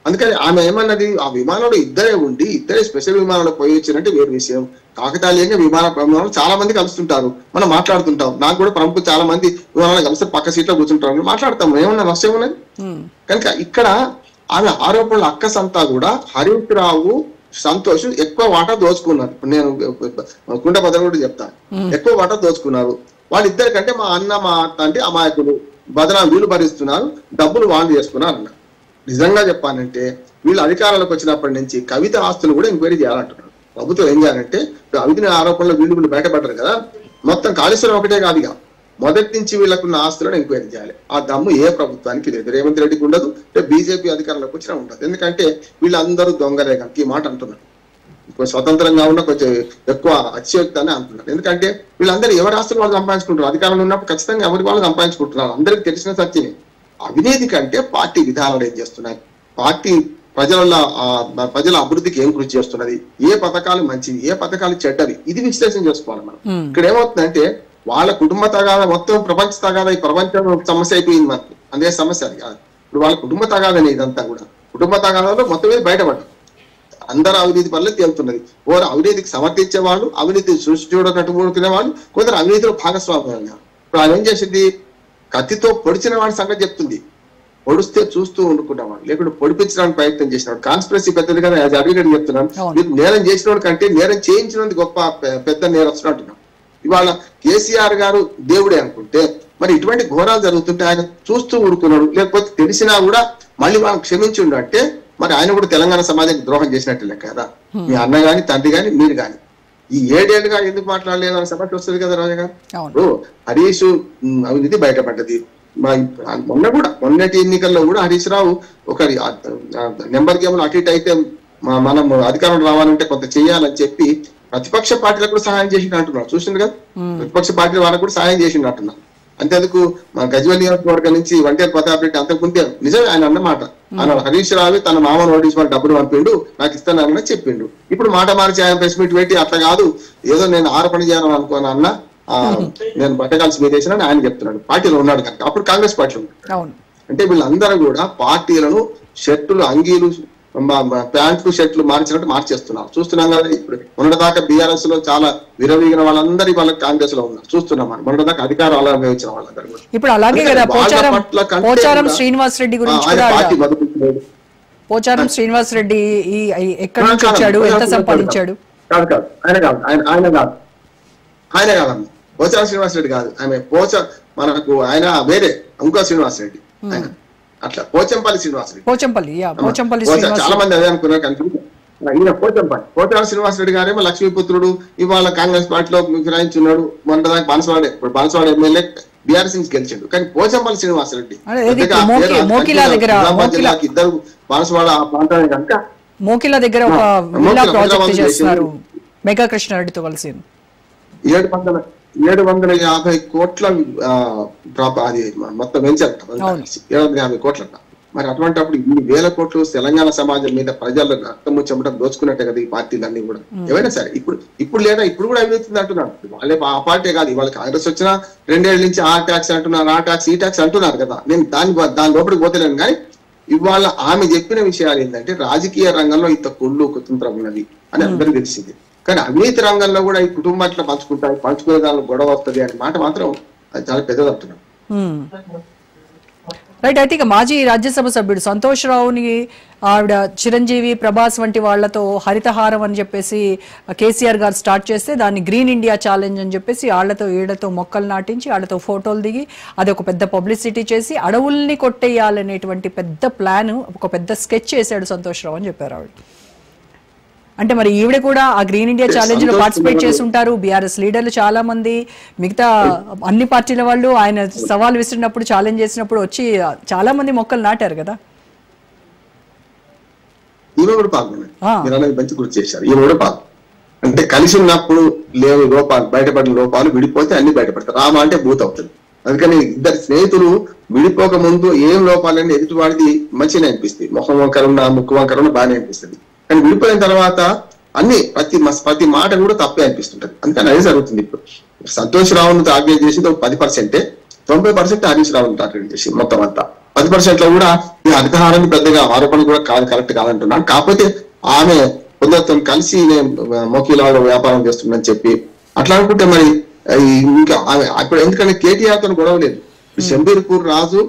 అందుకని ఆమె ఏమన్నది, ఆ విమానంలో ఇద్దరే స్పెషల్ విమానంలో పోయి వచ్చినట్టు వేరు విషయం. కాకతాళీయంగా విమానాలు చాలా మంది కలుస్తుంటారు, మనం మాట్లాడుతుంటాం. నాకు కూడా ప్రముఖులు చాలా మంది విమానాలు కలిసి పక్క సీట్లో కూర్చుంటారు, మాట్లాడతాం, ఏమన్నా నష్టం ఉన్నది. కనుక ఇక్కడ ఆమె ఆరోపణల అక్కసంతా కూడా హరీష్ రావు, సంతోష్ ఎక్కువ వాటా దోచుకున్నారు. నేను కుండ బదులు కూడా చెప్తాను, ఎక్కువ వాటా దోచుకున్నారు. వాళ్ళిద్దరి కంటే మా అన్న మా అత్త అంటే అమాయకులు, బదనా వీళ్ళు భరిస్తున్నారు, డబ్బులు వాళ్ళు చేసుకున్నారు అన్నారు. నిజంగా చెప్పానంటే వీళ్ళు అధికారంలోకి వచ్చినప్పటి నుంచి కవిత ఆస్తులు కూడా ఎంక్వైరీ చేయాలంటున్నారు. ప్రభుత్వం ఏం చేయాలంటే, అవినీతి ఆరోపణలు వీళ్ళు బయటపడ్డారు కదా, మొత్తం కాళేశ్వరం ఒకటే కాదు, ఇక మొదటి నుంచి వీళ్ళకున్న ఆస్తులను ఎంక్వైరీ చేయాలి. ఆ దమ్ము ఏ ప్రభుత్వానికి లేదు. రేవంత్ రెడ్డికి ఉండదు, బీజేపీ అధికారంలోకి వచ్చినా ఉండదు. ఎందుకంటే వీళ్ళందరూ దొంగలే కనుక ఈ మాట అంటున్నారు. స్వతంత్రంగా ఉన్న కొంచెం ఎక్కువ అత్యోక్తాన్ని అంటున్నారు. ఎందుకంటే వీళ్ళందరూ ఎవరి ఆస్తులు వాళ్ళు సంపాదించుకుంటారు. అధికారంలో ఉన్నప్పుడు ఖచ్చితంగా ఎవరి వాళ్ళు సంపాదించుకుంటున్నారు. అందరికి తెలిసిన సత్యమే. అవినీతి కంటే పార్టీ విధానాలు ఏం చేస్తున్నాయి, పార్టీ ప్రజల అభివృద్ధికి ఏం కృషి చేస్తున్నది, ఏ పథకాలు మంచివి, ఏ పథకాలు చెడ్డవి, ఇది విశ్లేషణ చేసుకోవాలి మనం. ఇక్కడ ఏమవుతుందంటే వాళ్ళ కుటుంబ తగాదా మొత్తం ప్రపంచ తగాదా, ఈ ప్రపంచం సమస్య అయిపోయింది మనకి. అదే సమస్య అది కాదు. ఇప్పుడు వాళ్ళ కుటుంబ తగాదనే ఇదంతా కూడా. కుటుంబ తగాదాలో మొత్తం మీద బయటపడ్డారు. అందరూ అవినీతి పనులు తేలుతున్నది. ఓరు అవినీతికి సమర్థించే వాళ్ళు, అవినీతి సృష్టి చూడనట్టుకునే వాళ్ళు, కొందరు అవినీతిలో భాగస్వామ్యం. ఇప్పుడు ఆయన ఏం చేసింది, కత్తితో పొడిచిన వాడి సంగతి చెప్తుంది. పొడిస్తే చూస్తూ ఉండుకున్నవాడు, లేకుంటే పొడిపించడానికి ప్రయత్నం చేసినవాడు. కాన్స్పిరసీ పెద్దది కదా, అది అడిగేది చెప్తున్నాను. మీరు నేరం చేసిన కంటే నేరం చేయించినందుకు గొప్ప పెద్ద నేరస్తులు అంటున్నాం. ఇవాళ కేసీఆర్ గారు దేవుడే అనుకుంటే మరి ఇటువంటి ఘోరాలు జరుగుతుంటే ఆయన చూస్తూ ఊరుకున్నాడు. లేకపోతే తెలిసినా కూడా మళ్ళీ మనం క్షమించుండు అంటే మరి ఆయన కూడా తెలంగాణ సమాజానికి ద్రోహం చేసినట్టు లెక్క కదా. మీ అన్న గాని, తండ్రి గాని, మీరు గాని ఈ 7 ఏళ్ళుగా ఎందుకు మాట్లాడలేదు అనే సమస్య వస్తుంది కదా రాజా గారు. ఇప్పుడు హరీష్ అవినీతి బయటపడ్డది. మొన్నటి ఎన్నికల్లో కూడా హరీష్ రావు ఒక నెంబర్ గేమ్లు అటు ఇటు అయితే మనం అధికారం రావాలంటే కొంత చెయ్యాలని చెప్పి ప్రతిపక్ష పార్టీలకు కూడా సహాయం చేసిండు అంటున్నారు. చూసిండు కదా, ప్రతిపక్ష పార్టీల వాళ్ళకు కూడా సహాయం చేసిండు అంటున్నారు. అంతేందుకు మా గజ్వేల్ నియోజకవర్గం నుంచి వంటేరు ప్రతాప్ రెడ్డి అంతకుముందే నిజమే ఆయన అన్నమాట. ఆయన హరీష్ రావు తన మామను ఓడించి డబ్బులు పంపిండు, నాకు ఇస్తానని చెప్పిండు. ఇప్పుడు మాట మార్చి ఆయన ప్రెస్ మీట్ పెట్టి అట్లా కాదు, ఏదో నేను ఆరోపణ చేయాలని అనుకోను అన్న, నేను బట్టకాల్సి మీద వేసిన ఆయన చెప్తున్నాడు. పార్టీలో ఉన్నాడు కనుక అప్పుడు కాంగ్రెస్ పార్టీలో ఉన్నాడు. అంటే వీళ్ళందరూ కూడా పార్టీలను షర్టులు, అంగీలు, ప్యాంట్లు, షర్ట్లు మార్చినట్టు మార్చేస్తున్నారు. చూస్తున్నాం కదా. ఇప్పుడు మొన్నటిదాకా బీఆర్ఎస్ లో చాలా విరవీగిన వాళ్ళందరూ వాళ్ళ కాంగ్రెస్ లో ఉన్నారు. చూస్తున్నాం మనం. మొన్నటిదాకా అధికారం అనుభవించిన వాళ్ళందరూ కూడా ఇప్పుడు అలాగే కదా. పోచారం శ్రీనివాస్ రెడ్డి గురించి పోచారం శ్రీనివాస్ రెడ్డి ఎక్కడి నుంచి వచ్చాడు, ఎంత సంపాదించాడు? ఆయన కాదమ్మ, పోచారం శ్రీనివాస్ రెడ్డి కాదు. ఆమె మనకు ఆయన వేరే ఇంకో శ్రీనివాస్ రెడ్డి, ఆయన అట్లా పోచంపల్లి శ్రీనివాస్ రెడ్డి. చాలా మంది అదే అనుకున్నారు, కన్ఫ్యూజన్. ఈయన పోచారం శ్రీనివాస్ రెడ్డి గారేమో లక్ష్మీపుత్రుడు, ఇవాళ కాంగ్రెస్ పార్టీలో ఫిరాయించున్నాడు. మొన్నదాకా బాన్సువాడ, ఇప్పుడు బాన్సువాడ ఎమ్మెల్యే బీఆర్ఎస్ నుంచి గెలిచిండు. కానీ పోచంపల్లి శ్రీనివాస్ రెడ్డి ఇద్దరు బాన్సువాడ ఆ ప్రాంతానికి కనుక మోకిలా దగ్గర ఒక విల్లా ప్రాజెక్ట్ చేస్తున్నారు మెగా కృష్ణారెడ్డితో కలిసి. 750 కోట్ల అది మొత్తం వెంచారు. 750 కోట్ల మరి అటువంటిప్పుడు ఇన్ని వేల కోట్లు తెలంగాణ సమాజం మీద ప్రజల రక్తము చెమటం దోచుకున్నట్టే కదా ఈ పార్టీలన్నీ కూడా. ఏవైనా సరే ఇప్పుడు లేదా ఇప్పుడు కూడా అభివృద్ధి అంటున్నారు. వాళ్ళే ఆ పార్టీ కాదు, ఇవాళ కాంగ్రెస్ వచ్చిన 2 ఏళ్ల నుంచి ఆ ట్యాక్స్ అంటున్నారు, ఆ ట్యాక్స్ ఈ ట్యాక్స్ అంటున్నారు కదా. నేను దాని లోపలికి పోతలేను. కానీ ఇవాళ ఆమె చెప్పిన విషయాలు ఏంటంటే రాజకీయ రంగంలో ఇంత కుళ్ళు కుతంత్రం ఉన్నది అని అందరికీ తెలిసింది. కానీ అవినీతి రంగంలో కూడా ఈ కుటుంబం అట్లా పంచుకునే దానిలో గొడవ వస్తుంది అనే మాట మాత్రం అది చాలా పెద్దది అంటున్నాం. రైట్. అయితే ఇక మాజీ రాజ్యసభ సభ్యుడు సంతోష్ రావుని ఆవిడ చిరంజీవి, ప్రభాస్ వంటి వాళ్లతో హరితహారం అని చెప్పేసి కేసీఆర్ గారు స్టార్ట్ చేస్తే దాన్ని గ్రీన్ ఇండియా ఛాలెంజ్ అని చెప్పేసి ఈళ్లతో మొక్కలు నాటించి వాళ్ళతో ఫోటోలు దిగి అది ఒక పెద్ద పబ్లిసిటీ చేసి అడవుల్ని కొట్టేయాలనేటువంటి పెద్ద ప్లాన్, ఒక పెద్ద స్కెచ్ చేశాడు సంతోష్ రావు అని చెప్పారు ఆవిడ. అంటే మరి ఈవిడ కూడా ఆ గ్రీన్ ఇండియా ఛాలెంజ్ లో పార్టిసిపేట్ చేసి ఉంటారు. బీఆర్ఎస్ లీడర్లు చాలా మంది, మిగతా అన్ని పార్టీల వాళ్ళు ఆయన సవాల్ విసిరినప్పుడు, ఛాలెంజ్ చేసినప్పుడు వచ్చి చాలా మంది మొక్కలు నాటారు కదా. ఈమె కూడా పాల్గొన్నారు. మీరు అనేది మంచి గుర్తు చేశారు. ఈమె కూడా పాల్గొన్నారు. అంటే కలిసి ఉన్నప్పుడు లేవు లోపాలు, బయటపడిన లోపాలు విడిపోతే అన్ని బయటపడతారు. రామ అంటే భూత అవుతుంది. అందుకని ఇద్దరు స్నేహితులు విడిపోక ముందు ఏం లోపాలని ఎదుటివాడిది మంచిగా అనిపిస్తుంది. ముఖం వంకర ఉన్న, ముక్కు వంకర ఉన్న బాగానే అనిపిస్తుంది. కానీ విడిపోయిన తర్వాత అన్ని ప్రతి మాట కూడా తప్పే అనిపిస్తుంటది. అందుకని అదే జరుగుతుంది. ఇప్పుడు సంతోష్ రావును టార్గెట్ చేసింది 10%, 90% హరీష్ రావును టార్గెట్ చేసి మొత్తం అంతా 10% లో కూడా ఈ హరితహారాన్ని పెద్దగా ఆరోపణ కూడా కరెక్ట్ కాదంటున్నాను. కాకపోతే ఆమె కొందరితో కలిసి నేను మోకీలాలో వ్యాపారం చేస్తుందని చెప్పి అట్లా అనుకుంటే మరి ఇంకా ఇప్పుడు ఎందుకంటే కేటీఆర్ తో గొడవ లేదు. షంబీర్పూర్ రాజు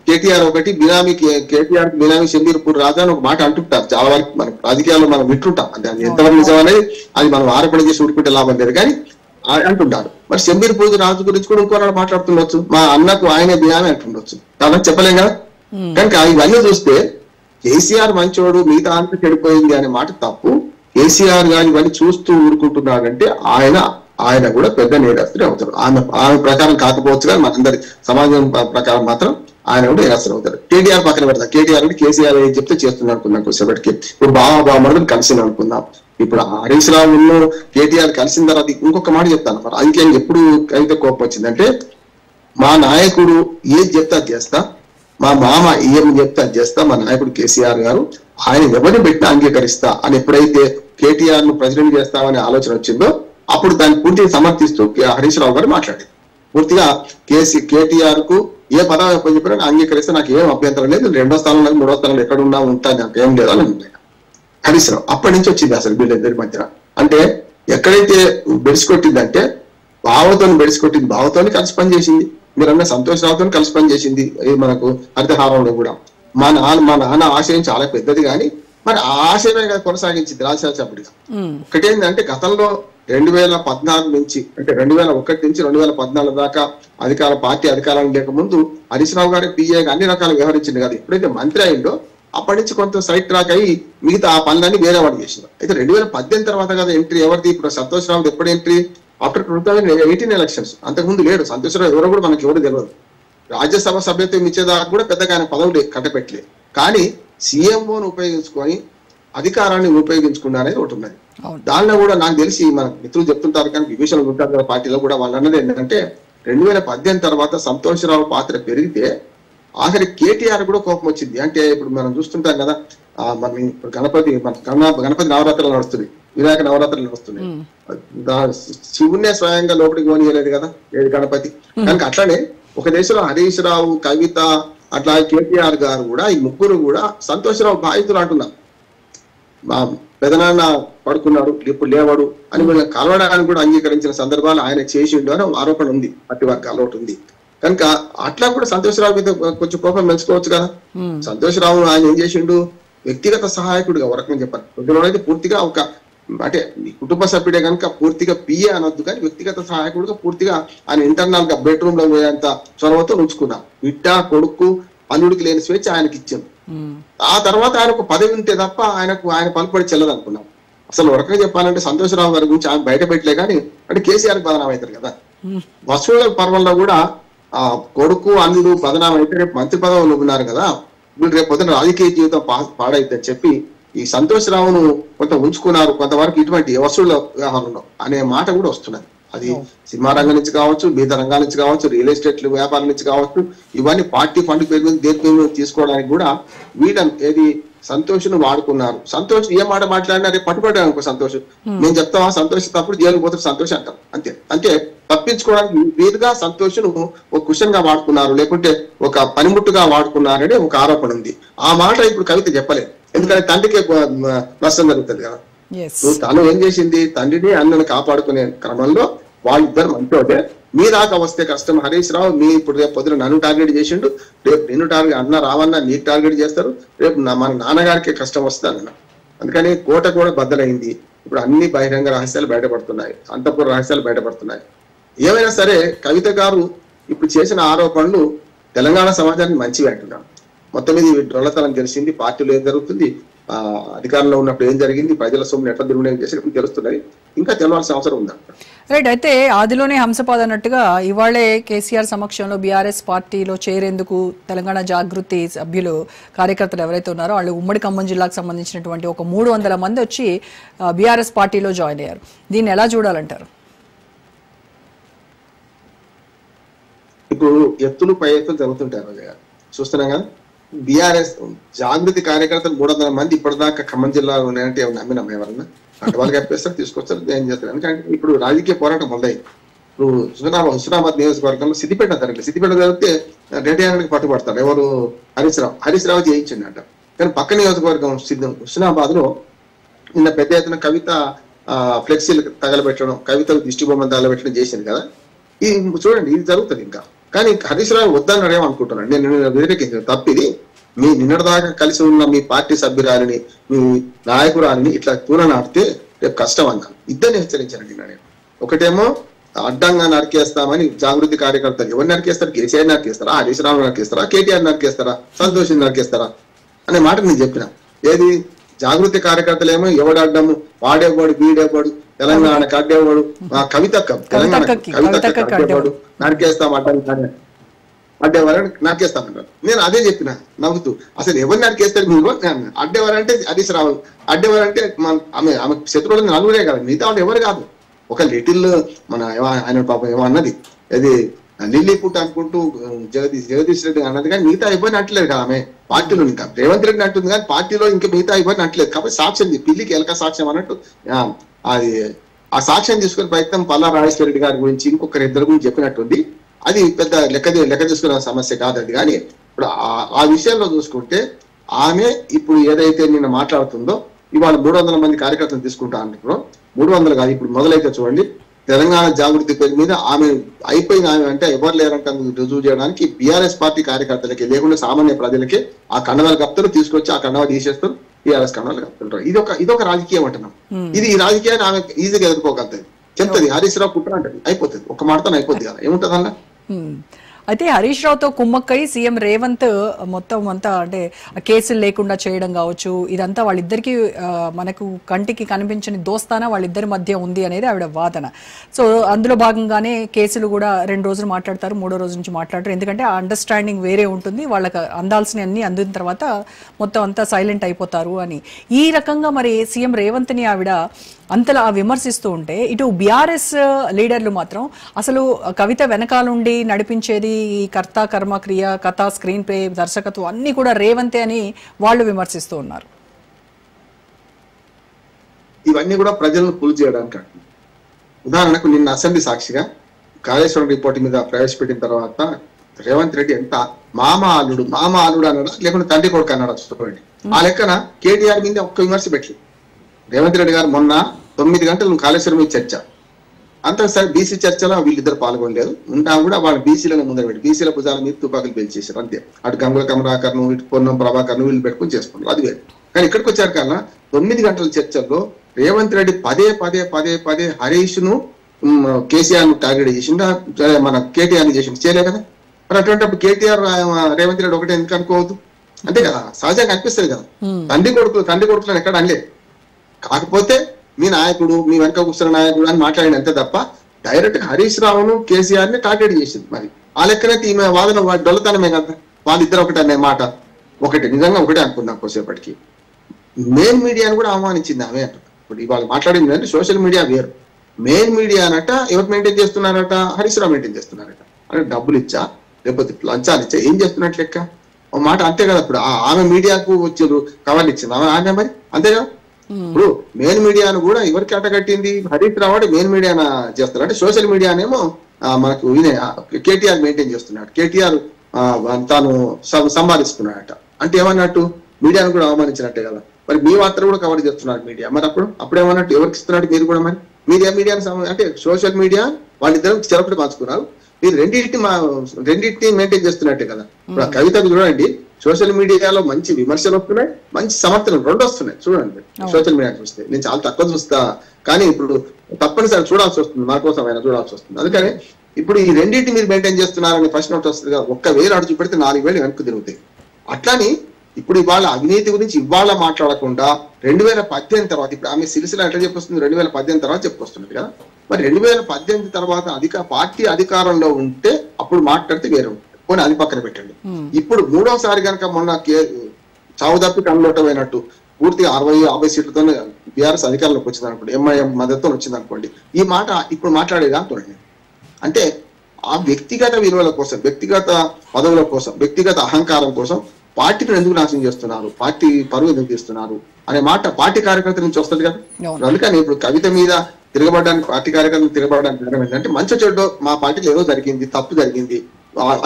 కేటీఆర్ ఒకటి బినామీ, కేటీఆర్ బినామీ షంబీర్పూర్ రాజు అని ఒక మాట అంటుంటారు. చాలా వరకు మన రాజకీయాల్లో మనం వింటుంటాం. అంటే అది ఎంతవరకు నిజం అనేది అది మనం ఆరోపణ చేసి ఊరుకుంటే లాభం లేదు కానీ అంటుంటారు. మరి షంబీర్పూర్ రాజు గురించి కూడా ఇంకో మాట్లాడుతుండొచ్చు. మా అన్నకు ఆయనే బినామీ అంటుండొచ్చు. కాబట్టి చెప్పలేం కదా. కనుక ఇవన్నీ చూస్తే కేసీఆర్ మంచోడు, మిగతా అంతా చెడిపోయింది అనే మాట తప్పు. కేసీఆర్ గారు ఇవన్నీ చూస్తూ ఊరుకుంటున్నాడంటే ఆయన కూడా పెద్ద నేరస్తుడే అవుతారు. ఆమె ప్రకారం కాకపోవచ్చు కానీ మనందరి సమాజం ప్రకారం మాత్రం ఆయన కూడా నేరస్తులు అవుతారు. కేటీఆర్ పక్కన పెడతాం. కేటీఆర్ అంటే కేసీఆర్ ఏం చెప్తే చేస్తున్నాను అనుకున్నాం. కొద్దిసేపటికి ఇప్పుడు బామరుడు కలిసి అనుకుందాం. ఇప్పుడు హరీష్ రావు కేటీఆర్ కలిసిన తర్వాత ఇంకొక మాట చెప్తాను. మరి అందుకే ఎప్పుడు అయితే కోపం వచ్చిందంటే మా నాయకుడు ఏది చెప్తే అది చేస్తా, మా మామ ఏం చెప్తే అది చేస్తా, మా నాయకుడు కేసీఆర్ గారు ఆయన ఎవరిని పెట్టినా అంగీకరిస్తా అని ఎప్పుడైతే కేటీఆర్ ను ప్రెసిడెంట్ చేస్తామనే ఆలోచన వచ్చిందో అప్పుడు దాన్ని పూర్తిగా సమర్థిస్తూ హరీష్ రావు గారు మాట్లాడారు. పూర్తిగా కేటీఆర్ కు ఏ పదవి చెప్పినా అంగీకరిస్తే నాకు ఏం అభ్యంతరం లేదు, 2వ స్థానంలో 3వ స్థానంలో ఎక్కడున్నా ఉంటాను, నాకు ఏం లేదు అని హరీష్ రావు. అప్పటి నుంచి వచ్చింది అసలు వీళ్ళిద్దరి మధ్యన. అంటే ఎక్కడైతే బెడిసికొట్టిందంటే బావతోని కలిసి పనిచేసింది. మీరన్నా సంతోష్ రావుతో కలిసి పనిచేసింది. మనకు హరితహారంలో కూడా మా నాన్న ఆశయం చాలా పెద్దది కానీ మరి ఆ ఆశయమే కొనసాగించింది రాజ్యసభ సభ్యుడిగా. ఒకటేంటంటే గతంలో 2014 నుంచి అంటే 2001 నుంచి 2014 దాకా పార్టీ అధికారం లేకముందు హరీష్ రావు గారి పిఏగా అన్ని రకాలు వ్యవహరించింది కదా. ఎప్పుడైతే మంత్రి అయిందో అప్పటి నుంచి కొంత సైట్ ట్రాక్ అయ్యి మిగతా ఆ పనులన్నీ వేరే వాడు చేసినారు. అయితే 2018 తర్వాత కదా ఎంట్రీ ఎవరిది? ఇప్పుడు సంతోష్ రావు ఎప్పుడు ఎంట్రీ? After 2018 elections. అంతకుముందు లేడు సంతోష్ రావు. ఎవరో కూడా మనకి ఎవరు తెలియదు. రాజ్యసభ సభ్యత్వం ఇచ్చేదాకా కూడా పెద్దగా ఆయన పదవులు కట్టపెట్టలేదు. కానీ సీఎంఓను ఉపయోగించుకొని అధికారాన్ని ఉపయోగించుకున్నా అనేది ఒకటి ఉన్నది. దానిలో కూడా నాకు తెలిసి మన మిత్రులు చెప్తుంటారు కానీ విభీషణులు ఉంటారు కదా పార్టీలో కూడా, వాళ్ళు అన్నది ఏంటంటే 2018 తర్వాత సంతోష్ రావు పాత్ర పెరిగితే ఆఖరి కేటీఆర్ కూడా కోపం వచ్చింది. అంటే ఇప్పుడు మనం చూస్తుంటాం కదా, మన గణపతి నవరాత్రులు నడుస్తుంది, వినాయక నవరాత్రులు నడుస్తున్నాయి. శివున్నే స్వయంగా లోపలికి పోనీయలేదు కదా ఏది గణపతి. కనుక అట్లానే ఒక దేశంలో హరీష్ రావు, కవిత, అట్లా కేటీఆర్ గారు కూడా ఈ ముగ్గురు కూడా సంతోష్ రావు బాధితులు అంటున్నారు. మా పెదనాన్న పడుకున్నాడు ఇప్పుడు లేవాడు అని వీళ్ళని కలవడానికి కూడా అంగీకరించిన సందర్భాలు ఆయన చేసిండు అని ఆరోపణ ఉంది. అట్టి వర్గాల్లో ఒకటి ఉంది. కనుక అట్లా కూడా సంతోష్ రావు మీద కొంచెం కోపం పెంచుకోవచ్చు కదా. సంతోష్ రావు ఆయన ఏం చేసిండు? వ్యక్తిగత సహాయకుడిగా ఒక రకంగా చెప్పాలి. అయితే పూర్తిగా ఒక అంటే కుటుంబ సభ్యుడే కనుక పూర్తిగా పిఏ అనొద్దు కానీ వ్యక్తిగత సహాయకుడిగా పూర్తిగా ఆయన ఇంటర్నల్ గా బెడ్రూమ్ లో పోయేంత చొరవతో ఉంచుకున్నాం. బిడ్డ, కొడుకు, అల్లుడికి లేని స్వేచ్ఛ ఆయనకి ఇచ్చాం. ఆ తర్వాత ఆయనకు పదవి ఉంటే తప్ప ఆయన పలుపడి చెల్లదు అనుకున్నాం. అసలు ఒక రకంగా చెప్పాలంటే సంతోష్ రావు గారి గురించి ఆయన బయట పెట్టలే కానీ అంటే కేసీఆర్ బదనాం అవుతారు కదా. వసూళ్ల పర్వంలో కూడా ఆ కొడుకు, అల్లుడు బదనాం అయితే రేపు మంత్రి పదవులు ఉన్నారు కదా, వీళ్ళు రేపు పొద్దున రాజకీయ జీవితం పాడైద్దని చెప్పి ఈ సంతోష్ రావును కొంత ఉంచుకున్నారు. కొంతవరకు ఇటువంటి వసూళ్ల వ్యవహారంలో అనే మాట కూడా వస్తున్నది. అది సినిమా రంగం నుంచి కావచ్చు, మిగతా రంగాల నుంచి కావచ్చు, రియల్ ఎస్టేట్ వ్యాపారం నుంచి కావచ్చు, ఇవన్నీ పార్టీ ఫండ్ పేరు మీద దేని పేరు మీద తీసుకోవడానికి కూడా వీళ్ళని ఏది సంతోష్ను వాడుకున్నారు. సంతోష్ ఏ మాట మాట్లాడినా రేపు పట్టుబడ్డాను అనుకో సంతోష్, నేను చెప్తావా సంతోష్ తప్పుడు జైలుకు పోతాడు సంతోష్ అంటాం అంతే. అంటే తప్పించుకోవడానికి వీలుగా సంతోష్ను ఒక క్వశ్చన్ గా వాడుకున్నారు, లేకుంటే ఒక పనిముట్టుగా వాడుకున్నారని ఒక ఆరోపణ ఉంది. ఆ మాట ఇప్పుడు కవిత చెప్పలేదు, ఎందుకంటే తండ్రికి నష్టం జరుగుతుంది కదా. తను ఏం చేసింది, తండ్రిని అన్నను కాపాడుకునే క్రమంలో వాళ్ళిద్దరు మంచోటే. మీ దాకా వస్తే కష్టం హరీష్ రావు, మీ ఇప్పుడు రేపు పొద్దున నన్ను టార్గెట్ చేసిండు, రేపు నిన్ను టార్గెట్ అన్న రావన్నా నీకు టార్గెట్ చేస్తారు, రేపు మన నాన్నగారికి కష్టం వస్తుంది అన్న. అందుకని కోట కూడా బద్దలైంది. ఇప్పుడు అన్ని బహిరంగ రహస్యాలు బయటపడుతున్నాయి, అంతఃపుర రహస్యాలు బయటపడుతున్నాయి. ఏమైనా సరే కవిత గారు ఇప్పుడు చేసిన ఆరోపణలు తెలంగాణ సమాజానికి మంచివి అంటున్నాను. మొత్తం మీద డొల్లతనం తెలిసింది, పార్టీలో ఏం జరుగుతుంది, అధికారంలో ఉన్నప్పుడు ఏం జరిగింది, ప్రజల సొమ్మును ఎట్లా దుర్వినియోగం చేసినప్పుడు తెలుస్తున్నాయి, ఇంకా తెలవాల్సిన అవసరం ఉందా? రైట్. అయితే ఆదిలోనే హంసపాద్ అన్నట్టుగా ఇవాళే కేసీఆర్ సమక్షంలో బీఆర్ఎస్ పార్టీలో చేరేందుకు తెలంగాణ జాగృతి సభ్యులు కార్యకర్తలు ఎవరైతే ఉన్నారో వాళ్ళు ఉమ్మడి ఖమ్మం జిల్లాకు సంబంధించినటువంటి ఒక 300 మంది వచ్చి బీఆర్ఎస్ పార్టీలో జాయిన్ అయ్యారు. దీన్ని ఎలా చూడాలంటారు? ఇప్పుడు ఎత్తులు పై ఎత్తులు జరుగుతుంటారు చూస్తున్నాం కదా. బీఆర్ఎస్ జాగృతి కార్యకర్తలు 300 మంది ఇప్పటిదాకా ఖమ్మం జిల్లాలో ఉన్నాయంటే నమ్మినాం ఎవరన్నా? అంటే వాళ్ళకి చెప్పేస్తారు, తీసుకొస్తారు, ఏం చేస్తారు. ఎందుకంటే ఇప్పుడు రాజకీయ పోరాటం మొదలై ఇప్పుడు హుస్నాబాద్ నియోజకవర్గంలో సిద్దిపేట జరిగింది. సిద్దిపేట జరిగితే రెడ్డి యానికి పట్టుబడతారు ఎవరు, హరీష్ రావు జయించిండట. కానీ పక్క నియోజకవర్గం హుస్నాబాద్ లో నిన్న పెద్ద ఎత్తున కవిత ఫ్లెక్సీలు తగలబెట్టడం, కవితలు దిష్టి బొమ్మలు తగలబెట్టడం చేసింది కదా. ఇది చూడండి, ఇది జరుగుతుంది ఇంకా. కానీ హరీష్ రావు వద్దన్నారేమో అనుకుంటున్నాను నేను, వ్యతిరేకించిన తప్పిది. మీ నిన్నటిదాకా కలిసి ఉన్న మీ పార్టీ సభ్యురాలిని, మీ నాయకురాలిని ఇట్లా తూలనాడితే రేపు కష్టం అన్నాను. ఇద్దరిని హెచ్చరించానండి నేను. ఒకటేమో అడ్డంగా నరికేస్తామని జాగృతి కార్యకర్తలు ఎవరు నరికేస్తారు? కేసీఆర్ నరికేస్తారా, హరీష్ రావు నరికేస్తారా, కేటీఆర్ నరికేస్తారా, సంతోష్ నరికేస్తారా అనే మాట నేను చెప్పిన. ఏది జాగృతి కార్యకర్తలేమో ఎవడు అడ్డము, వాడేవాడు వీడేవాడు, తెలంగాణకు అడ్డేవాడు, కవితక్క అడ్డేవాడు, నరికేస్తాం అడ్డేవారని నరికేస్తామన్నారు. నేను అదే చెప్పిన నవ్వుతూ, అసలు ఎవరు నరికేస్తారు మీరు అడ్డేవారంటే హరీష్ రావు, అడ్డేవారంటే ఆమె శత్రువులు నలుగురే కదా, మిగతా వాళ్ళు ఎవరు కాదు. ఒక లిటిల్ మన ఆయన పాపం ఏమో అన్నది, అది లిల్లీ పుట్ అనుకుంటూ జగదీష్ రెడ్డి అన్నది, కానీ మిగతా ఇబ్బంది అంటలేదు కదా ఆమె పార్టీలో. ఇంకా రేవంత్ రెడ్డి అంటుంది కానీ పార్టీలో ఇంకా మిగతా ఇబ్బంది అంటలేదు. కాబట్టి సాక్ష్యం పిల్లికి ఎలక సాక్ష్యం అన్నట్టు అది ఆ సాక్ష్యం తీసుకునే ప్రయత్నం పల్లా రాజేశ్వర రెడ్డి గారి గురించి ఇంకొకరి ఇద్దరు గురించి చెప్పినట్టుంది. అది పెద్ద లెక్క తీసుకునే సమస్య కాదు అది. కానీ ఇప్పుడు ఆ విషయంలో చూసుకుంటే ఆమె ఇప్పుడు ఏదైతే నిన్న మాట్లాడుతుందో, ఇవాళ 300 మంది కార్యకర్తలు తీసుకుంటా అంటున్నారో, 300 కాదు ఇప్పుడు మొదలైతే చూడండి. తెలంగాణ జాగృతి పేరు మీద ఆమె అయిపోయిన ఆమె అంటే ఎవరు లేరంటే రుజువు చేయడానికి బీఆర్ఎస్ పార్టీ కార్యకర్తలకి లేకుండా సామాన్య ప్రజలకి ఆ కండవాలు కప్తారు, తీసుకొచ్చి ఆ కండవా తీసేస్తారు, టీఆర్ఎస్ కండవాలు కప్తుంటారు. ఇదొక రాజకీయం అంటున్నాం. ఇది ఈ రాజకీయాన్ని ఆమె ఈజీగా ఎదుర్కోగలుగుతుంది. చెప్తుంది హరీష్ రావు కుట్ర అంటది, అయిపోతుంది, ఒక మాటతో అయిపోద్ది కదా, ఏముంటది అలా. అయితే హరీష్ రావుతో కుమ్మక్కై సీఎం రేవంత్ మొత్తం అంతా అంటే కేసులు లేకుండా చేయడం కావచ్చు, ఇదంతా వాళ్ళిద్దరికి మనకు కంటికి కనిపించని దోస్తానా వాళ్ళిద్దరి మధ్య ఉంది అనేది ఆవిడ వాదన. సో అందులో భాగంగానే కేసులు కూడా 2 రోజులు మాట్లాడతారు, 3వ రోజు నుంచి మాట్లాడతారు. ఎందుకంటే ఆ అండర్స్టాండింగ్ వేరే ఉంటుంది, వాళ్ళకి అందాల్సిన అన్ని అందిన తర్వాత మొత్తం అంతా సైలెంట్ అయిపోతారు అని. ఈ రకంగా మరి సీఎం రేవంత్ ని ఆవిడ అంతలా విమర్శిస్తూ ఉంటే, ఇటు బీఆర్ఎస్ లీడర్లు మాత్రం అసలు కవిత వెనకాలండి నడిపించేది ఈ కర్త కర్మ క్రియ కథ స్క్రీన్ ప్లే దర్శకత్వం అన్ని కూడా రేవంతే అని వాళ్ళు విమర్శిస్తూ ఉన్నారు. ఇవన్నీ కూడా ప్రజలను కూల్ చేయడానికి. ఉదాహరణకు నిన్న అసెంబ్లీ సాక్షిగా కాళేశ్వరం రిపోర్ట్ మీద ప్రవేశపెట్టిన తర్వాత రేవంత్ రెడ్డి ఎంత మామ అల్లుడు అన్నాడా లేకుంటే తండ్రి కొడుకు అన్నాడా చూడండి. ఆ లెక్కన కేటీఆర్ మీద ఒక్క విమర్శ పెట్టి రేవంత్ రెడ్డి గారు మొన్న 9 గంటలు కాళేశ్వరం మీద చర్చ, అంతా సరే బీసీ చర్చలో వీళ్ళిద్దరు పాల్గొనలేదు. ఉంటా కూడా వాళ్ళు బీసీలను ముందర పెట్టి బీసీల భుజాల మీద తుపాకులు పేల్చేశారు అంతే. అటు గంగుల కమలాకర్ను, ఇటు పొన్నం ప్రభాకర్ను వీళ్ళు పెట్టుకుని చేసుకున్నారు, అది వేరు. కానీ ఇక్కడికి వచ్చారు కన్నా 9 గంటల చర్చల్లో రేవంత్ రెడ్డి పదే హరీష్ ను కేసీఆర్ ను టార్గెట్ చేసిండా, మన కేటీఆర్ ని చేసిండు, చేయలే కదా. మరి అటువంటిప్పుడు కేటీఆర్ రేవంత్ రెడ్డి ఒకటే ఎందుకు అనుకోవద్దు? అంతే కదా, సహజంగా అనిపిస్తుంది కదా. తండ్రి కొడుకులను ఎక్కడ అనలేదు. కాకపోతే మీ నాయకుడు, మీ వెనక కూర్చున్న నాయకుడు అని మాట్లాడిన అంతే తప్ప డైరెక్ట్ గా హరీష్ రావును కేసీఆర్ ని టార్గెట్ చేసింది. మరి ఆ లెక్కనైతే ఈమె వాదన డొల్లతనమే కదా. వాళ్ళిద్దరు ఒకటే అనే మాట నిజంగా ఒకటే అనుకుందాం కొద్దిసేపటికి. మెయిన్ మీడియాను కూడా అవమానించింది ఆమె అంటారు. ఇప్పుడు ఇవాళ మాట్లాడింది అంటే సోషల్ మీడియా వేరు, మెయిన్ మీడియా అనట ఎవరు మెయింటైన్ చేస్తున్నారట, హరీష్ రావు మెయింటైన్ చేస్తున్నారట. అంటే డబ్బులు ఇచ్చా లేకపోతే లంచాలు ఇచ్చా ఏం చేస్తున్నట్లు లెక్క ఒక మాట అంతే కదా. ఇప్పుడు ఆమె మీడియాకు వచ్చారు కవర్లు ఇచ్చింది ఆమె మరి అంతే కదా. ఇప్పుడు మెయిన్ మీడియాను కూడా ఎవరికి అటగట్టింది, హరీష్ రావు అంటే మెయిన్ మీడియా చేస్తారు. అంటే సోషల్ మీడియానేమో మనకు కేటీఆర్ మెయింటైన్ చేస్తున్నాడు, కేటీఆర్ తాను సంపాదిస్తున్నాడట. అంటే ఏమన్నట్టు మీడియాను కూడా అవమానించినట్టే కదా. మరి మీ వార్తలు కూడా కవర్ చేస్తున్నారు మీడియా, మరి అప్పుడు ఏమన్నట్టు ఎవరికి ఇస్తున్నట్టు మీరు కూడా మరి మీడియాను అంటే సోషల్ మీడియా వాళ్ళిద్దరు చెరపటి పంచుకున్నారు, మీరు రెండింటిని మెయింటైన్ చేస్తున్నట్టే కదా. ఇప్పుడు కవితకు చూడండి సోషల్ మీడియాలో మంచి విమర్శలు వస్తున్నాయి, మంచి సమర్థనలు రెండు వస్తున్నాయి. చూడండి సోషల్ మీడియా చూస్తే నేను చాలా తక్కువ చూస్తా, కానీ ఇప్పుడు తప్పనిసరి చూడాల్సి వస్తుంది, మా కోసం అయినా చూడాల్సి వస్తుంది. అందుకని ఇప్పుడు ఈ రెండింటిని మీరు మెయింటైన్ చేస్తున్నారని ప్రశ్న ఒకటి వస్తుంది కదా. 1,000 అడుగు చూపెడితే 4,000 వెనక్కు తిరుగుతాయి. అట్లాని ఇప్పుడు ఇవాళ అవినీతి గురించి ఇవాళ మాట్లాడకుండా 2018 తర్వాత, ఇప్పుడు ఆమె సిరిసిల్ల ఎట్లా చెప్పొస్తుంది 2018 తర్వాత చెప్పుకొస్తున్నది కదా. మరి 2018 తర్వాత పార్టీ అధికారంలో ఉంటే అప్పుడు మాట్లాడితే వేరే ఉంటుంది, పోనీ అది పక్కన పెట్టండి. ఇప్పుడు మూడోసారి కనుక మొన్న చావు తప్పి కన్నులోటమైనట్టు పూర్తిగా 60-50 సీట్లతో బీఆర్ఎస్ అధికారంలోకి వచ్చింది అనుకోండి, ఎంఐఎం మద్దతుతో వచ్చింది అనుకోండి, ఈ మాట ఇప్పుడు మాట్లాడేదా అంటున్నాను. అంటే ఆ వ్యక్తిగత విలువల కోసం, వ్యక్తిగత పదవుల కోసం, వ్యక్తిగత అహంకారం కోసం పార్టీని ఎందుకు నాశనం చేస్తున్నారు, పార్టీ పరువు ఎందుకు తీస్తున్నారు అనే మాట పార్టీ కార్యకర్తల నుంచి వస్తుంది కదా. అందుకని ఇప్పుడు కవిత మీద తిరగబడడానికి, పార్టీ కార్యకర్తలు తిరగబడడానికి కారణం ఏంటంటే మంచి చెడ్డో మా పార్టీలో ఏదో జరిగింది, తప్పు జరిగింది,